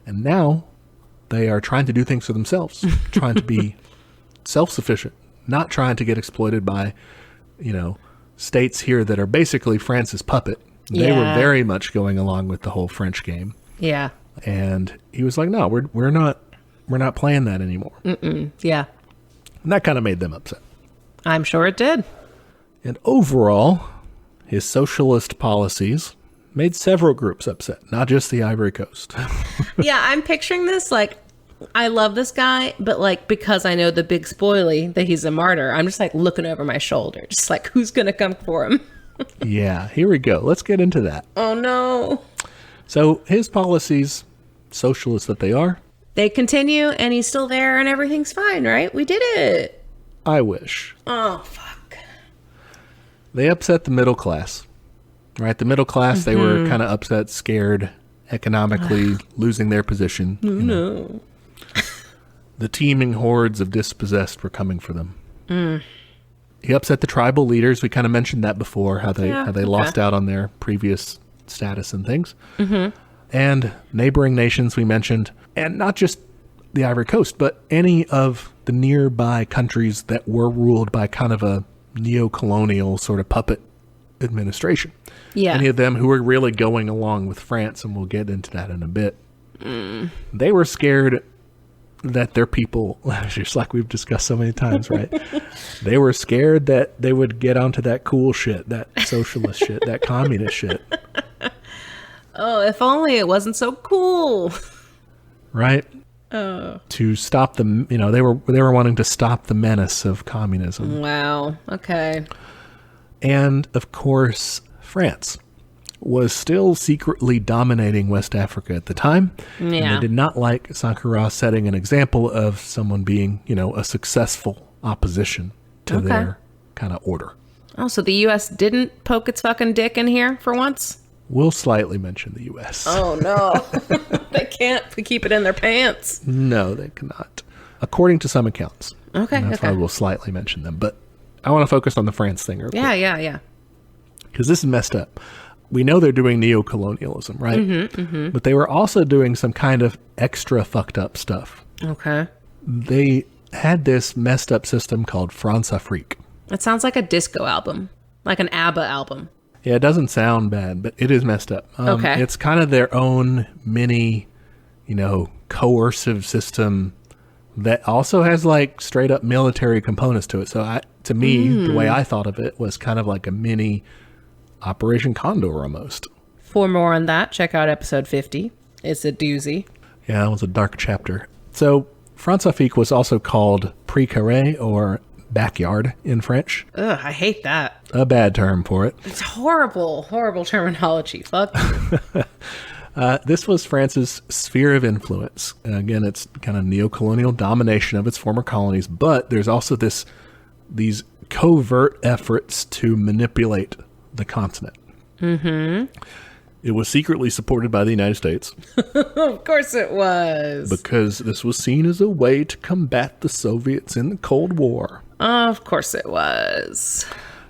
And now they are trying to do things for themselves, trying to be self-sufficient, not trying to get exploited by, states here that are basically France's puppet. They were very much going along with the whole French game. Yeah. And he was like, no, we're not playing that anymore. Yeah. And that kind of made them upset. I'm sure it did. And overall, his socialist policies made several groups upset, not just the Ivory Coast. Yeah, I'm picturing this like, I love this guy, but like, because I know the big spoilie that he's a martyr, I'm just like looking over my shoulder, just like, who's going to come for him? Yeah, here we go. Let's get into that. Oh, no. So his policies, socialist that they are, they continue and he's still there and everything's fine, right? We did it. I wish. Oh, fuck. They upset the middle class, right? The middle class, they were kind of upset, scared, economically losing their position. No. The teeming hordes of dispossessed were coming for them. He upset the tribal leaders. We kind of mentioned that before, how they lost out on their previous status and things. And neighboring nations we mentioned, and not just the Ivory Coast, but any of the nearby countries that were ruled by kind of a neo-colonial sort of puppet administration. Yeah. Any of them who were really going along with France, and we'll get into that in a bit. They were scared that their people, just like we've discussed so many times, right? They were scared that they would get onto that cool shit, that socialist shit, that communist shit. Oh, if only it wasn't so cool. Right? To stop them, they were wanting to stop the menace of communism. Wow. Okay. And of course, France was still secretly dominating West Africa at the time. Yeah. And they did not like Sankara setting an example of someone being, a successful opposition to their kind of order. Oh, so the U.S. didn't poke its fucking dick in here for once? We'll slightly mention the U.S. Oh, no. They can't keep it in their pants. No, they cannot. According to some accounts. Okay, and that's why we'll slightly mention them. But I want to focus on the France thing real quick. Yeah. Because this is messed up. We know they're doing neo-colonialism, right? But they were also doing some kind of extra fucked up stuff. Okay. They had this messed up system called France Afrique. It sounds like a disco album, like an ABBA album. Yeah, it doesn't sound bad, but it is messed up. Okay. It's kind of their own mini, coercive system that also has like straight up military components to it. So to me, the way I thought of it was kind of like a mini Operation Condor almost. For more on that, check out episode 50. It's a doozy. Yeah, it was a dark chapter. So France Afrique was also called Pré-Carré or backyard in French. Ugh, I hate that. A bad term for it. It's horrible terminology. Fuck. This was France's sphere of influence. Again, it's kind of neo-colonial domination of its former colonies, but there's also these covert efforts to manipulate the continent. It was secretly supported by the United States. Of course it was. Because this was seen as a way to combat the Soviets in the Cold War. Of course it was.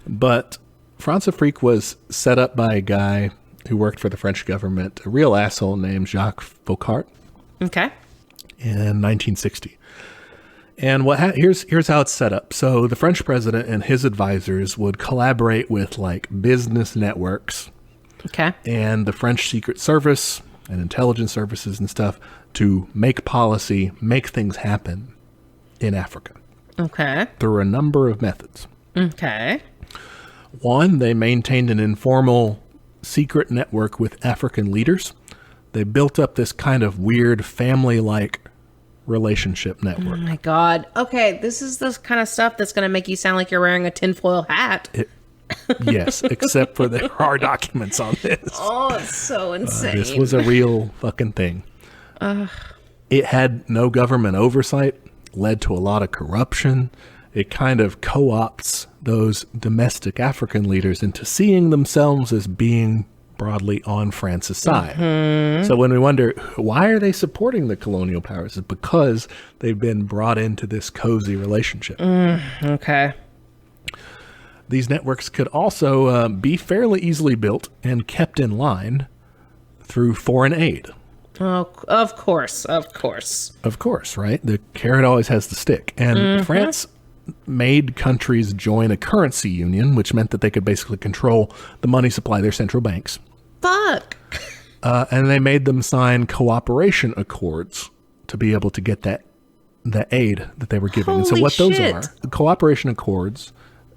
But France-Afrique was set up by a guy who worked for the French government, a real asshole named Jacques Faucart. Okay. In 1960. And here's how it's set up. So the French president and his advisors would collaborate with like business networks. Okay. And the French Secret Service and intelligence services and stuff to make policy, make things happen in Africa. Okay. Through a number of methods. Okay. One, they maintained an informal secret network with African leaders. They built up this kind of weird family-like relationship network. Oh my God. Okay, this is the kind of stuff that's going to make you sound like you're wearing a tinfoil hat. Yes, except for there are documents on this. Oh, it's so insane. This was a real fucking thing. It had no government oversight, led to a lot of corruption. It kind of co-opts those domestic African leaders into seeing themselves as being broadly on France's side. So when we wonder, why are they supporting the colonial powers? It's because they've been brought into this cozy relationship. Okay. These networks could also be fairly easily built and kept in line through foreign aid. Oh, of course. Of course. Of course, right? The carrot always has the stick. And France made countries join a currency union, which meant that they could basically control the money supply of their central banks. Fuck. And they made them sign cooperation accords to be able to get the aid that they were giving. And so what those are, the cooperation accords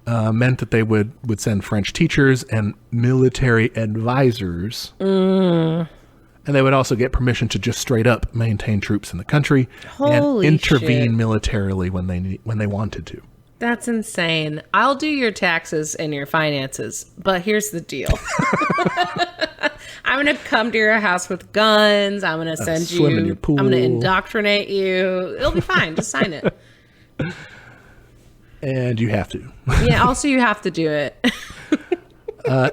meant that they would send French teachers and military advisors. And they would also get permission to just straight up maintain troops in the country and intervene militarily when they wanted to. That's insane. I'll do your taxes and your finances, but here's the deal. I'm going to come to your house with guns. I'm going to send you. Swim in your pool. I'm going to indoctrinate you. It'll be fine. Just sign it. And you have to. Yeah, also you have to do it.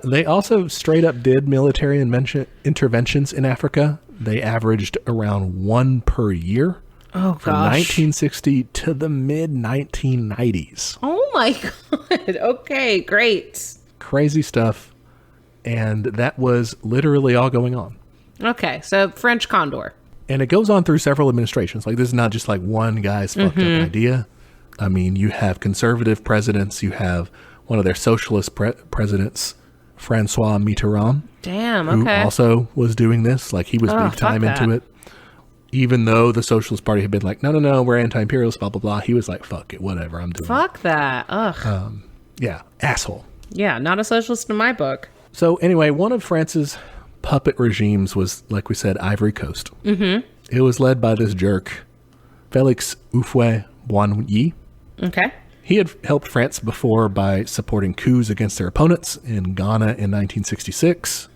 They also straight up did military interventions in Africa. They averaged around one per year. Oh, gosh. From 1960 to the mid-1990s. Oh, my God. Okay, great. Crazy stuff. And that was literally all going on. Okay, so French Condor. And it goes on through several administrations. Like, this is not just like one guy's fucked up idea. I mean, you have conservative presidents. You have one of their socialist presidents, Francois Mitterrand. Damn, who okay. also was doing this. Like, he was big time into it. Even though the Socialist Party had been like, no, we're anti-imperialist, blah, blah, blah. He was like, fuck it, whatever, I'm doing it. Fuck that. Ugh. Yeah, asshole. Yeah, not a socialist in my book. So anyway, one of France's puppet regimes was, like we said, Ivory Coast. Mm-hmm. It was led by this jerk, Félix Houphouët-Boigny. Okay. He had helped France before by supporting coups against their opponents in Ghana in 1966,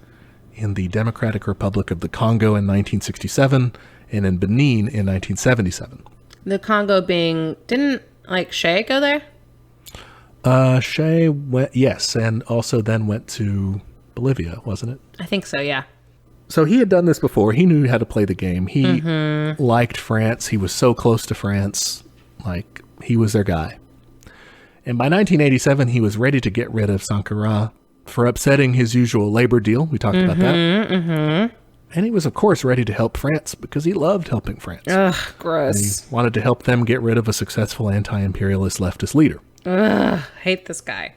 in the Democratic Republic of the Congo in 1967, and in Benin in 1977. The Congo being, didn't like Che go there? Che went, yes, and also then went to Bolivia, wasn't it? I think so, yeah. So he had done this before. He knew how to play the game. He liked France. He was so close to France. Like, he was their guy. And by 1987, he was ready to get rid of Sankara for upsetting his usual labor deal. We talked about that. And he was, of course, ready to help France because he loved helping France. Ugh, gross. And he wanted to help them get rid of a successful anti-imperialist leftist leader. Ugh, hate this guy.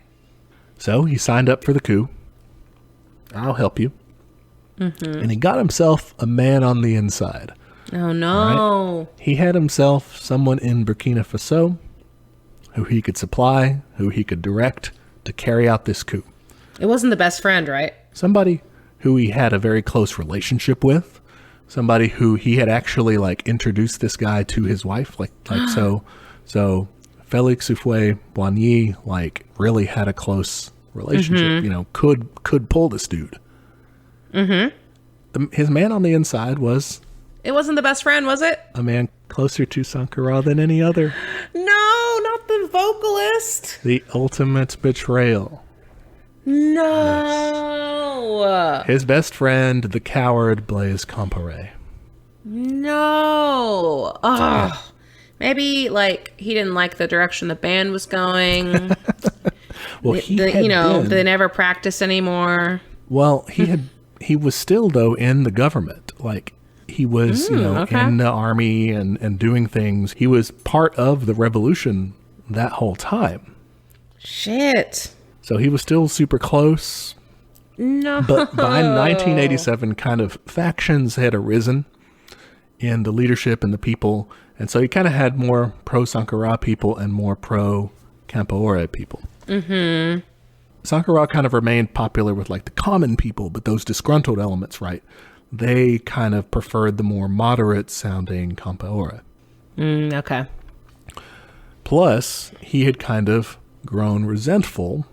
So he signed up for the coup. I'll help you. And he got himself a man on the inside. Oh, no. Right? He had himself someone in Burkina Faso who he could supply, who he could direct to carry out this coup. It wasn't the best friend, right? Somebody who he had a very close relationship with. Somebody who he had actually like introduced this guy to his wife. Like so Félix Houphouët-Boigny like really had a close relationship, you know, could pull this dude. His man on the inside was... It wasn't the best friend, was it? A man closer to Sankara than any other. No, not the vocalist? The ultimate betrayal. No. Yes. His best friend, the coward Blaise Compaoré. No. Oh. Maybe, like, he didn't like the direction the band was going. Well, they never practiced anymore. Well, he was still, though, in the government. Like, he was, in the army and doing things. He was part of the revolution that whole time. Shit. So he was still super close. No. But by 1987, kind of factions had arisen in the leadership and the people. And so you kind of had more pro-Sankara people and more pro-Compaoré people. Mm-hmm. Sankara kind of remained popular with like the common people, but those disgruntled elements, right? They kind of preferred the more moderate sounding Compaoré. Okay. Plus, he had kind of grown resentful,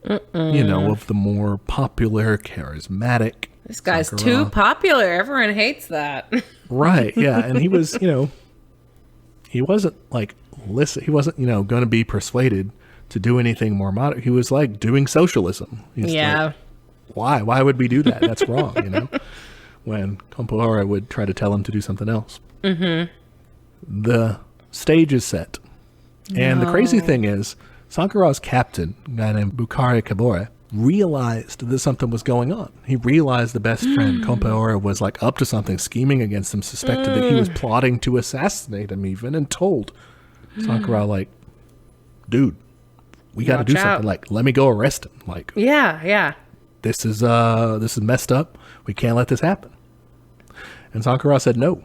of the more popular, charismatic. This guy's Sankara. too popular. Everyone hates that. Right, yeah. And he was, he wasn't like, he wasn't, going to be persuaded to do anything more moderate. He was like doing socialism. He's like, why? Why would we do that? That's wrong, when Compaoré would try to tell him to do something else. Mm-hmm. The stage is set. And the crazy thing is, Sankara's captain, a guy named Boukhari Kabore, realized that something was going on. He realized the best friend, Compaoré, was like up to something, scheming against him, suspected that he was plotting to assassinate him even, and told Sankara, like, dude, we got to do something. Like, let me go arrest him. Like, yeah. This is messed up. We can't let this happen. And Sankara said no.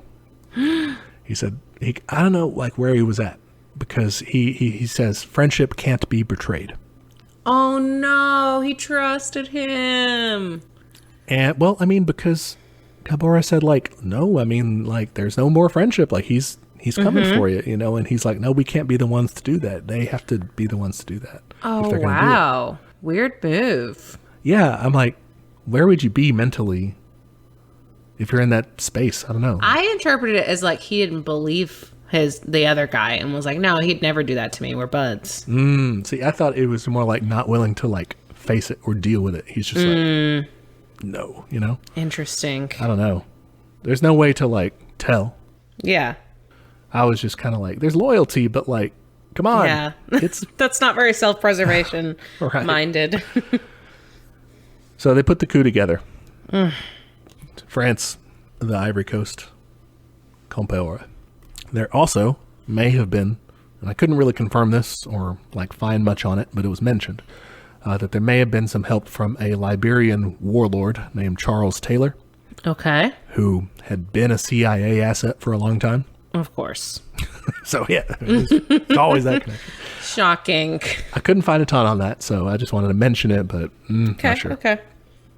He said, I don't know, like, where he was at, because he says friendship can't be betrayed. Oh no, he trusted him. And well, I mean, because Kabora said, like, no, I mean, like, there's no more friendship. Like, he's coming for you, and he's like, no, we can't be the ones to do that. They have to be the ones to do that. Oh, wow. Weird move. Yeah, I'm like, where would you be mentally if you're in that space? I don't know. I interpreted it as like he didn't believe the other guy and was like, no, he'd never do that to me. We're buds. See, I thought it was more like not willing to like face it or deal with it. He's just like, no, Interesting. I don't know. There's no way to like tell. Yeah. I was just kind of like, there's loyalty, but like, come on. Yeah. That's not very self-preservation minded. So they put the coup together. France, the Ivory Coast, Compaoré. There also may have been, and I couldn't really confirm this or like find much on it, but it was mentioned that there may have been some help from a Liberian warlord named Charles Taylor. Okay. Who had been a CIA asset for a long time. Of course. So yeah, it's always that connection. Shocking. I couldn't find a ton on that, so I just wanted to mention it, but not sure. Okay.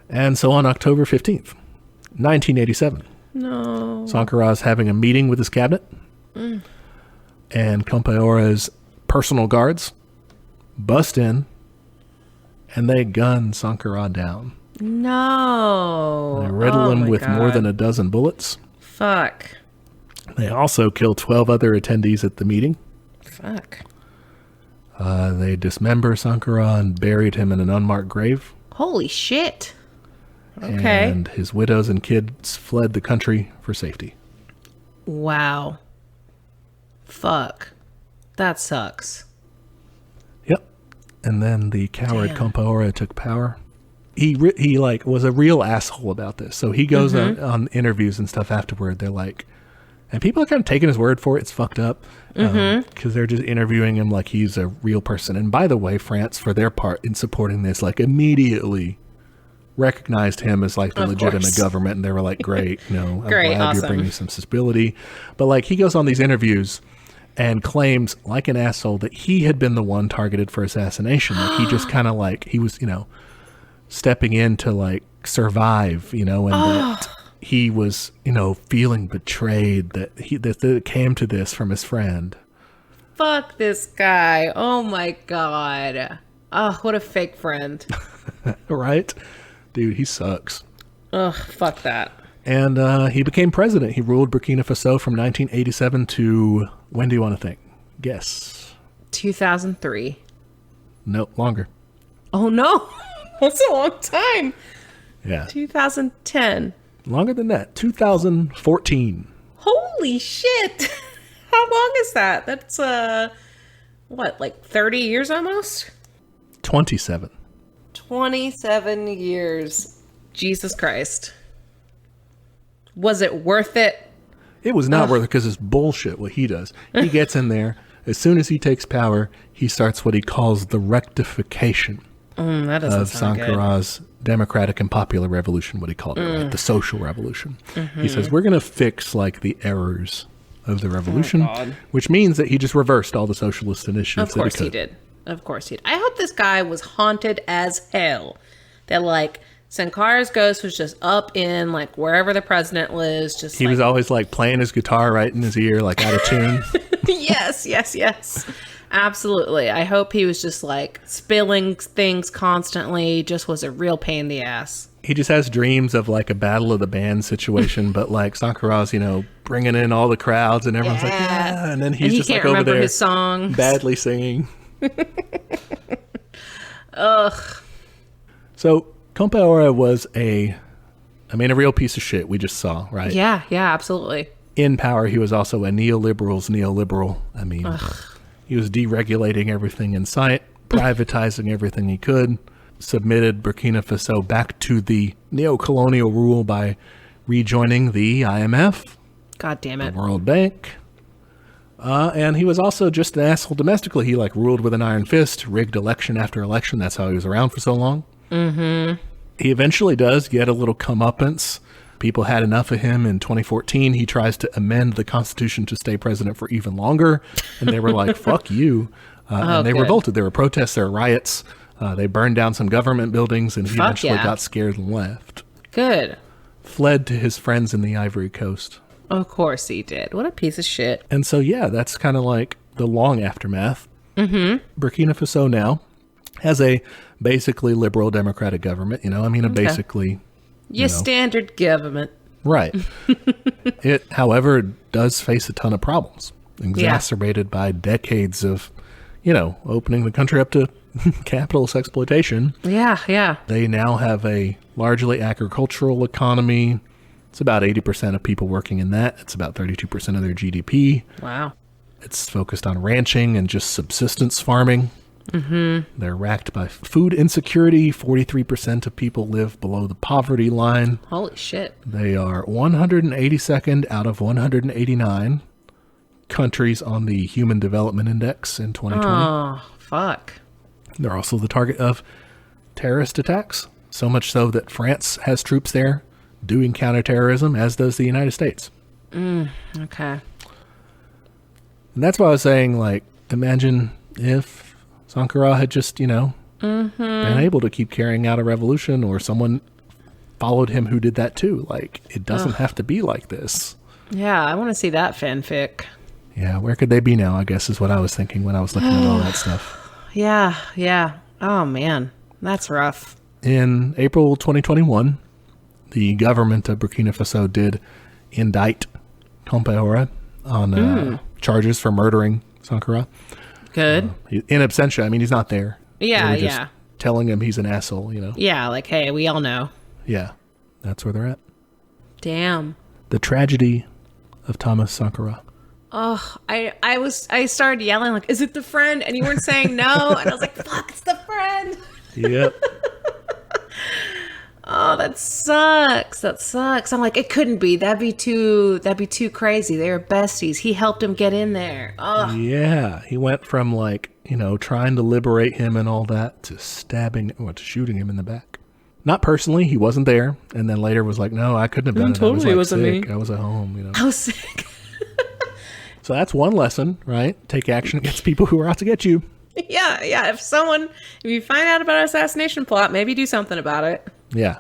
And so on October 15th, 1987, Sankara is having a meeting with his cabinet, and Compaoré's personal guards bust in, and they gun Sankara down. No. They riddle him with more than a dozen bullets. Fuck. They also killed 12 other attendees at the meeting. Fuck. They dismembered Sankara and buried him in an unmarked grave. Holy shit. Okay. And his widows and kids fled the country for safety. Wow. Fuck. That sucks. Yep. And then the coward Compaoré took power. He like was a real asshole about this. So he goes on interviews and stuff afterward. They're like, and people are kind of taking his word for it. It's fucked up because they're just interviewing him like he's a real person. And by the way, France, for their part in supporting this, like immediately recognized him as like the legitimate government. And they were like, great, I'm glad you're bringing some stability. But like he goes on these interviews and claims like an asshole that he had been the one targeted for assassination. Like he just kind of like, he was, stepping in to like survive, and that he was, feeling betrayed, that it came to this from his friend. Fuck this guy. Oh my God. Oh, what a fake friend. Right? Dude, he sucks. Ugh, fuck that. And he became president. He ruled Burkina Faso from 1987 to, when do you want to think? Guess. 2003. No, longer. Oh, no. That's a long time. Yeah. 2010. Longer than that. 2014. Holy shit. How long is that? That's, what, like 30 years almost? 27. 27 years. Jesus Christ. Was it worth it? It was not worth it because it's bullshit what he does. He gets in there. As soon as he takes power, he starts what he calls the rectification That doesn't of sound good. Sankara's democratic and popular revolution, what he called it, right? The social revolution. He says, we're going to fix like the errors of the revolution, which means that he just reversed all the socialist initiatives. Of course he did. Of course he did. I hope this guy was haunted as hell. That like Sankara's ghost was just up in like wherever the president lives. Just He was always like playing his guitar right in his ear, like out of tune. Yes. Absolutely. I hope he was just like spilling things constantly. Just was a real pain in the ass. He just has dreams of like a battle of the band situation, but like Sankara's, bringing in all the crowds and everyone's like, yeah. And then he's just can't like over remember there his songs. badly singing. Ugh. So Compaoré was a real piece of shit we just saw, right? Yeah, absolutely. In power, he was also a neoliberal's neoliberal. He was deregulating everything in sight, privatizing everything he could, submitted Burkina Faso back to the neo-colonial rule by rejoining the IMF, God damn it. the World Bank. And he was also just an asshole domestically. He ruled with an iron fist, rigged election after election. That's how he was around for so long. Mm-hmm. He eventually does get a little comeuppance. People had enough of him. In 2014, he tries to amend the Constitution to stay president for even longer. And they were like, fuck you. And they revolted. There were protests, there were riots. They burned down some government buildings, and he eventually got scared and left. Good. Fled to his friends in the Ivory Coast. Of course he did. What a piece of shit. And so, that's kind of like the long aftermath. Mm-hmm. Burkina Faso now has a basically liberal democratic government, basically... Standard government. Right. It, however, does face a ton of problems, exacerbated by decades of, opening the country up to capitalist exploitation. Yeah. They now have a largely agricultural economy. It's about 80% of people working in that. It's about 32% of their GDP. Wow. It's focused on ranching and just subsistence farming. Mm-hmm. They're racked by food insecurity. 43% of people live below the poverty line. Holy shit. They are 182nd out of 189 countries on the Human Development Index in 2020. Oh, fuck. They're also the target of terrorist attacks, so much so that France has troops there doing counterterrorism, as does the United States. Okay. And that's why I was saying, imagine if Sankara had just, been able to keep carrying out a revolution, or someone followed him who did that too. It doesn't have to be like this. Yeah, I want to see that fanfic. Yeah, where could they be now, I guess, is what I was thinking when I was looking at all that stuff. Yeah. Oh, man. That's rough. In April 2021, the government of Burkina Faso did indict Compaoré on charges for murdering Sankara. Good. In absentia. He's not there. Yeah, they were just telling him he's an asshole, Yeah, hey, we all know. Yeah, that's where they're at. Damn. The tragedy of Thomas Sankara. Oh, I started yelling, is it the friend? And you weren't saying no. And I was like, fuck, it's the friend. Yep. Oh, that sucks. I'm like, it couldn't be. That'd be too crazy. They were besties. He helped him get in there. Oh. Yeah. He went from trying to liberate him and all that to to shooting him in the back. Not personally. He wasn't there. And then later was like, no, I couldn't have done it. Totally I was wasn't sick. me. I was at home, I was sick. So that's one lesson, right? Take action against people who are out to get you. Yeah. If you find out about an assassination plot, maybe do something about it. Yeah.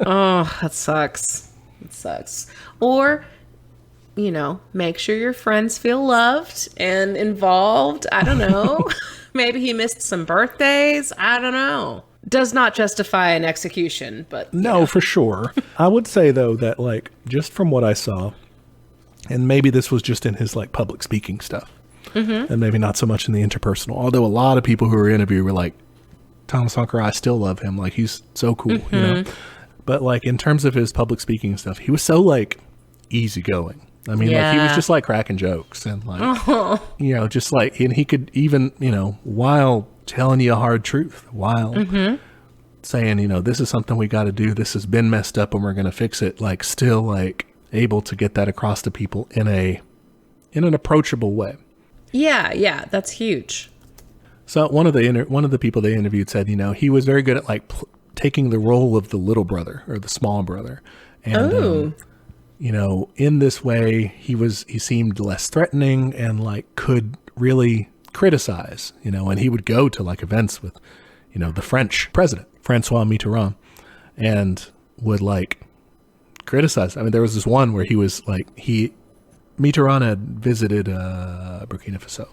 Oh, that sucks. It sucks. Or, make sure your friends feel loved and involved. I don't know. Maybe he missed some birthdays. I don't know. Does not justify an execution, but... No, for sure. I would say, though, that, just from what I saw, and maybe this was just in his, public speaking stuff, and maybe not so much in the interpersonal. Although a lot of people who were interviewed were like, Thomas Sankara, I still love him. Like, he's so cool, you know. But like in terms of his public speaking stuff, he was so like easygoing. I mean, like he was just like cracking jokes and like, you know, just like, and he could even, you know, while telling you a hard truth, while saying, you know, this is something we got to do. This has been messed up and we're going to fix it. Like still like able to get that across to people in an approachable way. Yeah. Yeah. That's huge. So one of the people they interviewed said, you know, he was very good at like taking the role of the little brother or the small brother. And, you know, in this way, he seemed less threatening and like could really criticize, you know, and he would go to like events with, you know, the French president, Francois Mitterrand, and would like criticize. I mean, there was this one where he was like, Mitterrand had visited Burkina Faso.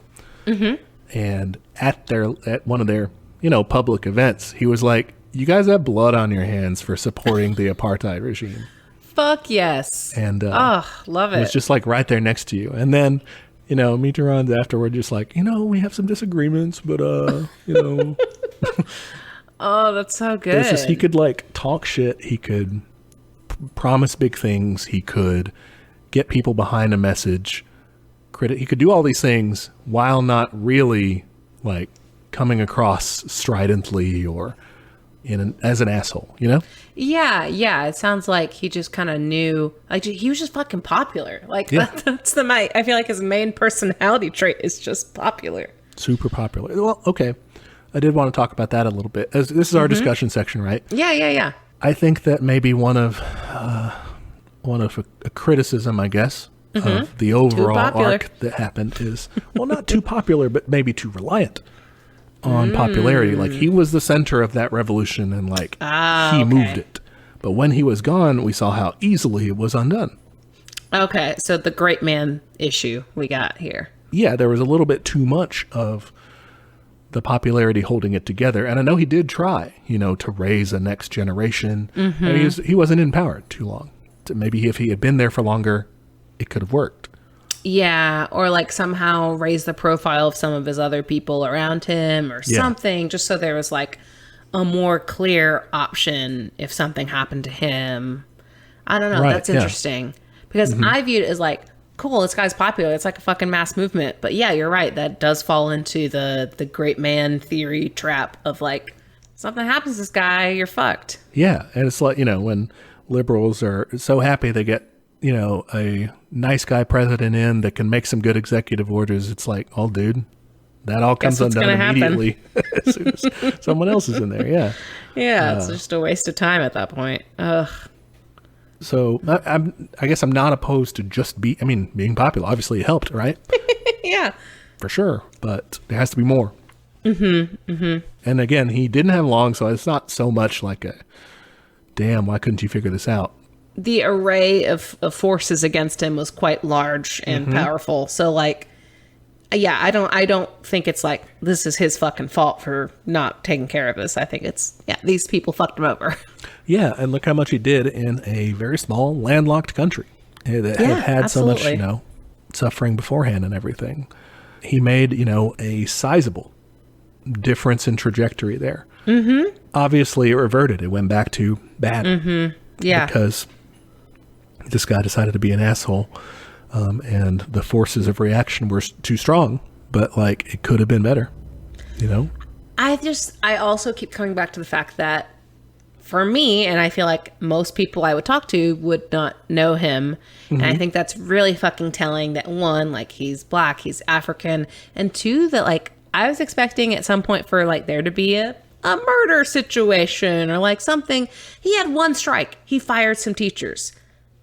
And at one of their, you know, public events, he was like, you guys have blood on your hands for supporting the apartheid regime. Fuck yes. And love it. It was just like right there next to you. And then, you know, Mitterrand afterward just like, you know, we have some disagreements, but you know. Oh, that's so good. It's just, he could like talk shit. He could promise big things. He could get people behind a message. He could do all these things while not really like coming across stridently or as an asshole, you know? Yeah. It sounds like he just kind of knew, like he was just fucking popular. Like that's I feel like his main personality trait is just popular. Super popular. Well, okay. I did want to talk about that a little bit. This is our discussion section, right? Yeah. I think that maybe one of a criticism, I guess, of the overall arc that happened is, well, not too popular, but maybe too reliant on popularity. Like he was the center of that revolution and like he moved it. But when he was gone, we saw how easily it was undone. Okay, so the great man issue we got here. Yeah, there was a little bit too much of the popularity holding it together. And I know he did try, you know, to raise a next generation. And he wasn't in power too long. So maybe if he had been there for longer, it could have worked. Yeah, or like somehow raise the profile of some of his other people around him or something, just so there was like a more clear option if something happened to him. I don't know. Right, that's interesting. Because I viewed it as like, cool, this guy's popular. It's like a fucking mass movement. But yeah, you're right. That does fall into the great man theory trap of like, something happens to this guy, you're fucked. Yeah, and it's like, you know, when liberals are so happy they get, you know, a nice guy president in that can make some good executive orders, it's like, oh, dude, that all comes undone immediately as soon as someone else is in there. Yeah, it's just a waste of time at that point. Ugh. So I guess I'm not opposed to just being popular. Obviously, it helped, right? Yeah, for sure. But there has to be more. And again, he didn't have long, so it's not so much like a, damn, why couldn't you figure this out? The array of forces against him was quite large and powerful. So like, yeah, I don't think it's like this is his fucking fault for not taking care of this. I think it's, these people fucked him over. Yeah, and look how much he did in a very small landlocked country that had so much, you know, suffering beforehand and everything. He made, you know, a sizable difference in trajectory there. Obviously, it reverted. It went back to bad. Yeah, because this guy decided to be an asshole, and the forces of reaction were too strong. But like, it could have been better, you know. I also keep coming back to the fact that for me, and I feel like most people I would talk to would not know him, and I think that's really fucking telling. That one, like, he's black, he's African, and two, that like I was expecting at some point for like there to be a murder situation or like something. He had one strike. He fired some teachers.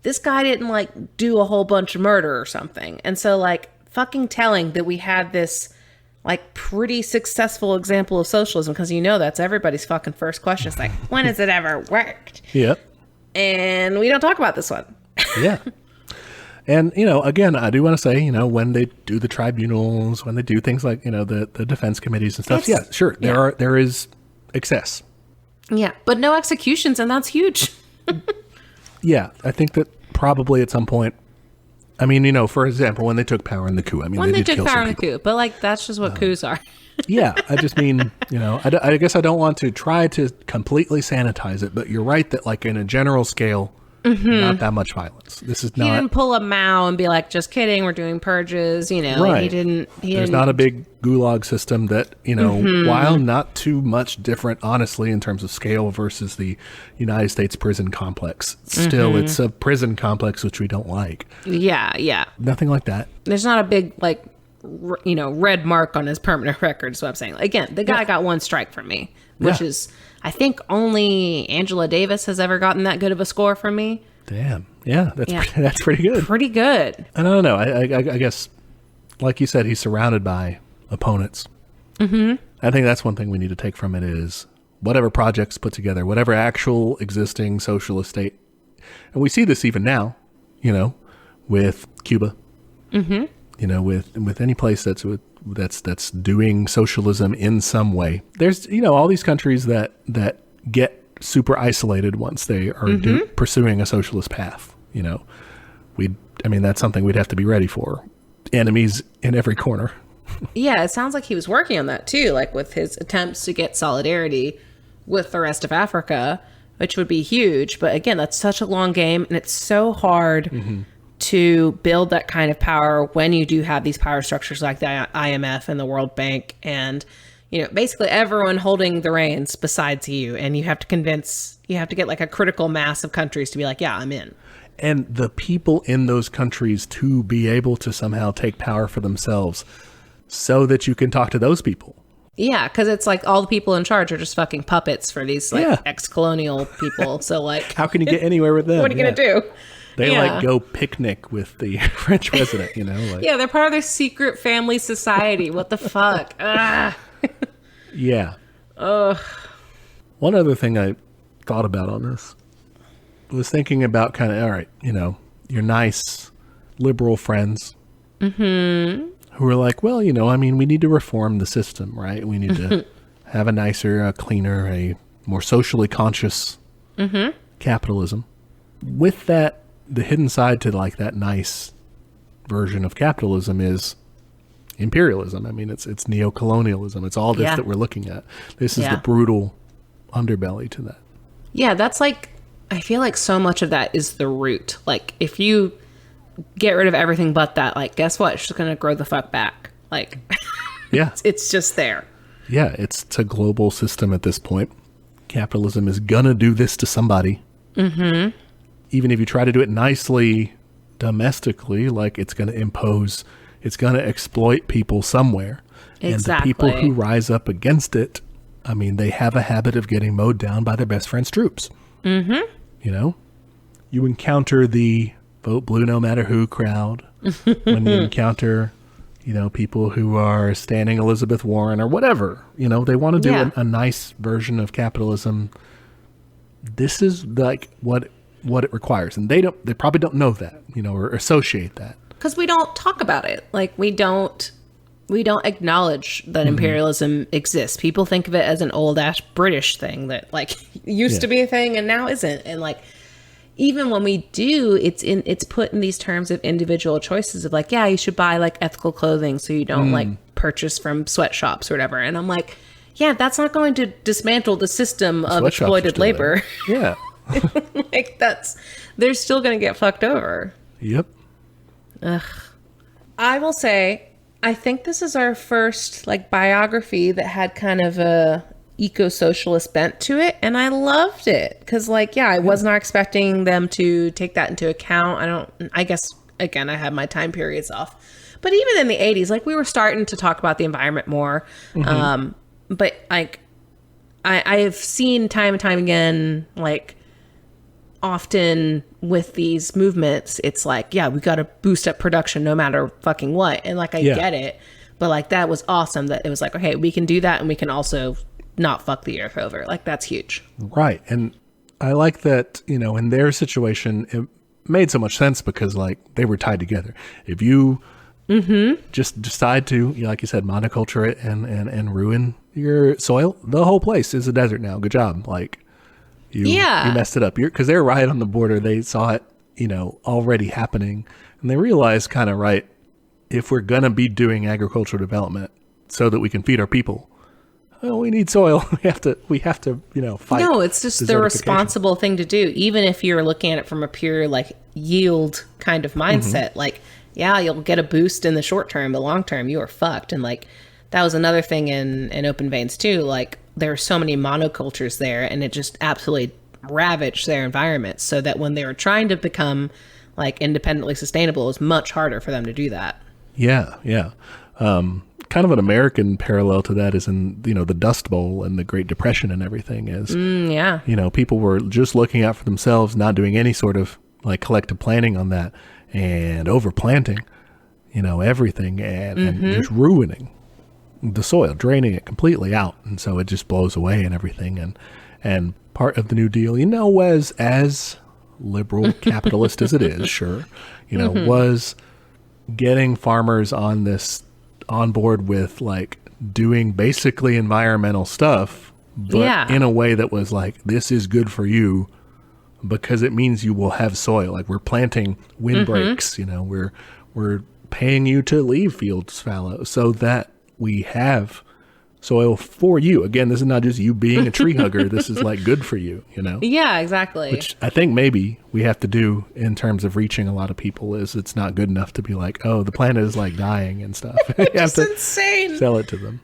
This guy didn't like do a whole bunch of murder or something. And so like fucking telling that we had this like pretty successful example of socialism, because you know that's everybody's fucking first question. It's like, when has it ever worked? Yep. And we don't talk about this one. Yeah. And, you know, again, I do want to say, you know, when they do the tribunals, when they do things like, you know, the defense committees and stuff, sure, there is excess. Yeah, but no executions, and that's huge. Yeah, I think that probably at some point I mean, you know, for example, when they took power in the coup, I mean, When they did took kill power some in the people. coup. But, like, that's just what coups are. Yeah, I just mean, you know, I guess I don't want to try to completely sanitize it, but you're right that, like, in a general scale, not that much violence. This is He not. didn't pull a Mao and be like, just kidding, we're doing purges, you know. Right. He didn't. There's not a big gulag system that, you know, while not too much different, honestly, in terms of scale versus the United States prison complex, still it's a prison complex which we don't like. Yeah. Nothing like that. There's not a big, like, you know, red mark on his permanent record, is what I'm saying. Again, the guy got one strike from me, which is, I think only Angela Davis has ever gotten that good of a score from me. Damn. Yeah, that's pretty good. Pretty good. And I don't know. I guess, like you said, he's surrounded by opponents. I think that's one thing we need to take from it is whatever projects put together, whatever actual existing socialist state. And we see this even now, you know, with Cuba. You know, with any place that's doing socialism in some way. There's, you know, all these countries that get super isolated once they are pursuing a socialist path. You know, I mean, that's something we'd have to be ready for. Enemies in every corner. Yeah, it sounds like he was working on that too, like with his attempts to get solidarity with the rest of Africa, which would be huge. But again, that's such a long game, and it's so hard to build that kind of power when you do have these power structures like the IMF and the World Bank and, you know, basically everyone holding the reins besides you. And you have to get like a critical mass of countries to be like, yeah, I'm in. And the people in those countries to be able to somehow take power for themselves so that you can talk to those people. Yeah, because it's like all the people in charge are just fucking puppets for these like ex-colonial people. So like, how can you get anywhere with them? What are you going to do? They like go picnic with the French president, you know? Like, yeah, they're part of their secret family society. What the fuck? Yeah. One other thing I thought about on this was thinking about kind of, all right, you know, your nice liberal friends who are like, well, you know, I mean, we need to reform the system, right? We need to have a nicer, a cleaner, a more socially conscious capitalism. With that, the hidden side to like that nice version of capitalism is imperialism. I mean, it's neo-colonialism. It's all this that we're looking at. This is the brutal underbelly to that. Yeah, that's like, I feel like so much of that is the root. Like, if you get rid of everything but that, like, guess what? It's just going to grow the fuck back. Like, yeah, it's just there. Yeah, it's a global system at this point. Capitalism is going to do this to somebody. Even if you try to do it nicely, domestically, like it's going to impose, it's going to exploit people somewhere. Exactly. And the people who rise up against it, I mean, they have a habit of getting mowed down by their best friend's troops. You know, you encounter the vote blue no matter who crowd when you encounter, you know, people who are standing Elizabeth Warren or whatever. You know, they want to do a nice version of capitalism. This is like what it requires, and they probably don't know that, you know, or associate that because we don't talk about it. Like we don't acknowledge that imperialism exists. People think of it as an old ass British thing that like used to be a thing and now isn't. And like even when we do, it's put in these terms of individual choices of like, yeah, you should buy like ethical clothing so you don't like purchase from sweatshops or whatever. And I'm like, yeah, that's not going to dismantle the system of exploited labor. Yeah. Like they're still going to get fucked over. Yep. Ugh. I will say, I think this is our first like biography that had kind of a eco-socialist bent to it, and I loved it because like I was not expecting them to take that into account. I guess again I had my time periods off, but even in the 80s, like we were starting to talk about the environment more. But like I have seen time and time again, like often with these movements, it's like, yeah, we got to boost up production no matter fucking what. And like, I get it, but like, that was awesome that it was like, okay, we can do that. And we can also not fuck the earth over. Like, that's huge. Right. And I like that, you know, in their situation, it made so much sense because like they were tied together. If you just decide to, like you said, monoculture it and ruin your soil, the whole place is a desert now. Good job. Like, you messed it up. Because they're right on the border. They saw it already happening. And they realize kind of, right, if we're going to be doing agricultural development so that we can feed our people, we need soil. We have to, fight. No, it's just the responsible thing to do. Even if you're looking at it from a pure yield kind of mindset, you'll get a boost in the short term, but long term you are fucked. And that was another thing in Open Veins too. There are so many monocultures there, and it just absolutely ravaged their environments, so that when they were trying to become independently sustainable, it was much harder for them to do that. Yeah. Kind of an American parallel to that is in, the Dust Bowl and the Great Depression and everything is, people were just looking out for themselves, not doing any sort of collective planning on that, and overplanting, everything and just ruining the soil, draining it completely out. And so it just blows away and everything. And part of the New Deal, as liberal capitalist as it is, sure, was getting farmers on board with doing basically environmental stuff, but in a way that was this is good for you because it means you will have soil. We're planting windbreaks, we're paying you to leave fields fallow so that we have soil for you. Again, this is not just you being a tree hugger. This is good for you, Yeah, exactly. Which I think maybe we have to do in terms of reaching a lot of people is it's not good enough to be the planet is dying and stuff. You have to insane. Sell it to them.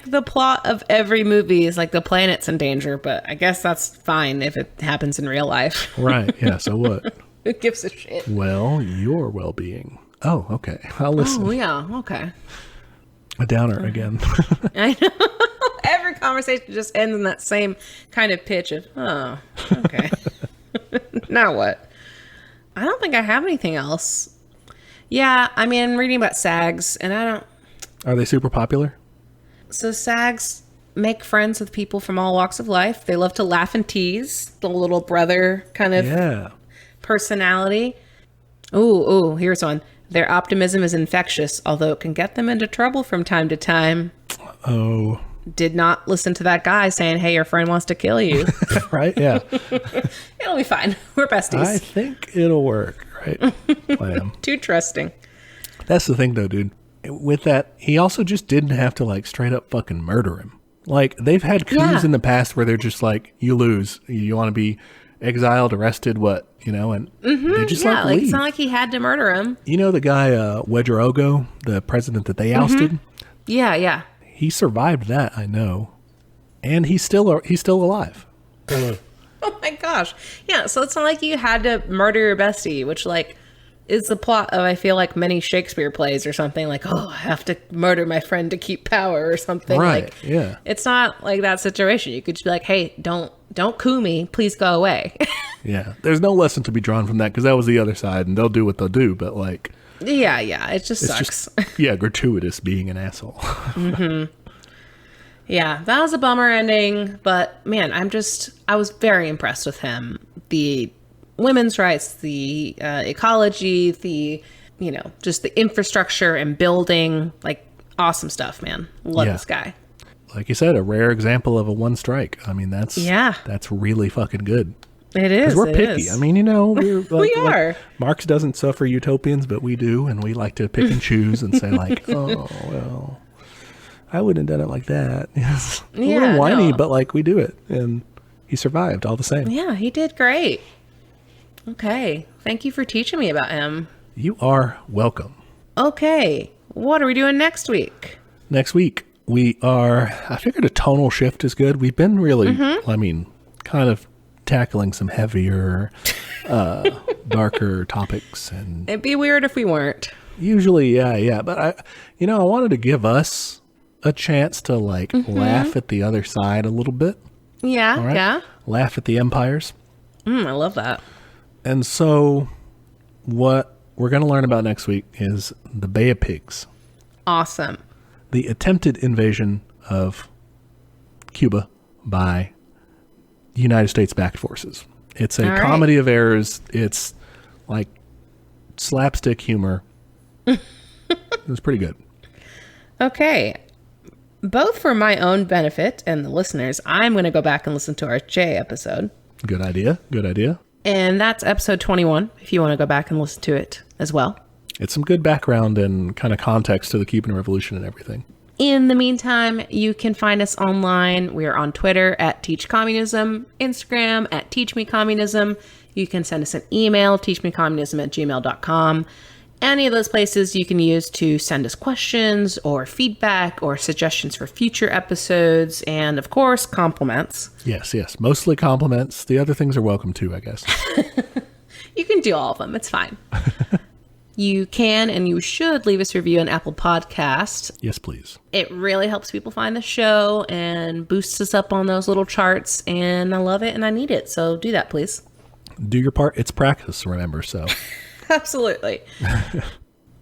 The plot of every movie is the planet's in danger, but I guess that's fine if it happens in real life. Right. Yeah. So what? Who gives a shit? Well, your well-being. Oh, okay. I'll listen. Oh, yeah. Okay. A downer again. I know. Every conversation just ends in that same kind of pitch of, oh, okay. Now what? I don't think I have anything else. Yeah, I'm reading about SAGs, and I don't... Are they super popular? So SAGs make friends with people from all walks of life. They love to laugh and tease, the little brother kind of personality. Ooh, here's one. Their optimism is infectious, although it can get them into trouble from time to time. Oh. Did not listen to that guy saying, hey, your friend wants to kill you. Right, yeah. It'll be fine. We're besties. I think it'll work, right? Too trusting. That's the thing, though, dude. With that, he also just didn't have to, straight up fucking murder him. They've had coups in the past where they're just you lose. You want to be exiled, arrested, what? And they just leave. It's not like he had to murder him. The guy, Ouedraogo, the president that they ousted? Yeah. He survived that, I know. And he's still alive. Oh my gosh. Yeah, so it's not like you had to murder your bestie, which is the plot of, I feel many Shakespeare plays or something I have to murder my friend to keep power or something. Right, yeah. It's not that situation. You could just be hey, don't coup me, please go away. Yeah, there's no lesson to be drawn from that because that was the other side and they'll do what they'll do, but yeah, it just sucks. Just, gratuitous being an asshole. Yeah, that was a bummer ending, but man, I was very impressed with him. The women's rights, the ecology, the, just the infrastructure and building, awesome stuff, man. Love this guy. Like you said, a rare example of a one strike. That's really fucking good. It is. We're picky. We're we are. Marx doesn't suffer utopians, but we do, and we like to pick and choose and say oh well, I wouldn't have done it like that. Yes, a little whiny, but we do it, and he survived all the same. Yeah, he did great. Okay, thank you for teaching me about him. You are welcome. Okay, what are we doing next week? Next week I figured a tonal shift is good. We've been really, kind of tackling some heavier, darker topics, and it'd be weird if we weren't. Usually, yeah. But I wanted to give us a chance to laugh at the other side a little bit. Yeah, right? yeah. Laugh at the empires. I love that. And so, what we're going to learn about next week is the Bay of Pigs. Awesome. The attempted invasion of Cuba by United States-backed forces. It's a comedy of errors. It's slapstick humor. It was pretty good. Okay. Both for my own benefit and the listeners, I'm going to go back and listen to our J episode. Good idea. And that's episode 21, if you want to go back and listen to it as well. It's some good background and kind of context to the Cuban Revolution and everything. In the meantime, you can find us online. We are on Twitter at teachcommunism, Instagram at teachmecommunism. You can send us an email, teachmecommunism@gmail.com. Any of those places you can use to send us questions or feedback or suggestions for future episodes. And of course, compliments. Yes. Mostly compliments. The other things are welcome too, I guess. You can do all of them. It's fine. You can and you should leave us a review on Apple Podcasts. Yes, please. It really helps people find the show and boosts us up on those little charts. And I love it and I need it. So do that, please. Do your part. It's practice, remember, so... Absolutely.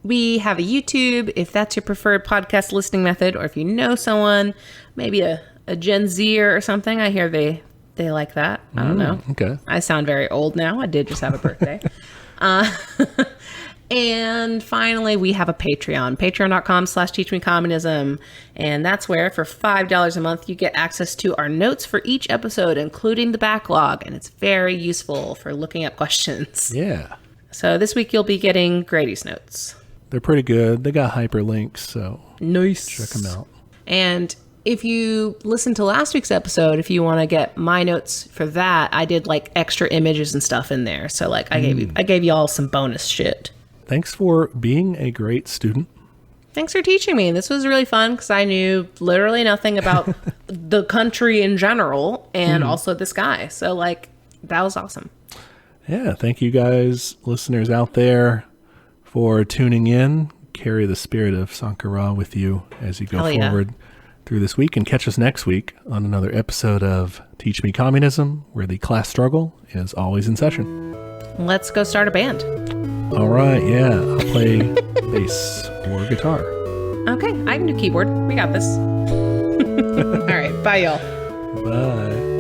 We have a YouTube, if that's your preferred podcast listening method, or if you know someone, maybe a Gen Zer or something. I hear they like that. I don't know. Okay. I sound very old now. I did just have a birthday. And finally, we have a Patreon, patreon.com/teachmecommunism. And that's where for $5 a month, you get access to our notes for each episode, including the backlog. And it's very useful for looking up questions. Yeah. So this week you'll be getting Grady's notes. They're pretty good. They got hyperlinks, so nice. Check them out. And if you listen to last week's episode, if you want to get my notes for that, I did like extra images and stuff in there. So like I gave you all some bonus shit. Thanks for being a great student. Thanks for teaching me. This was really fun because I knew literally nothing about the country in general and also this guy. So like that was awesome. Yeah, thank you guys, listeners out there, for tuning in. Carry the spirit of Sankara with you as you go forward through this week, and catch us next week on another episode of Teach Me Communism, where the class struggle is always in session. Let's go start a band. All right, yeah, I'll play bass or guitar. Okay, I can do keyboard. We got this. All right, bye y'all. Bye.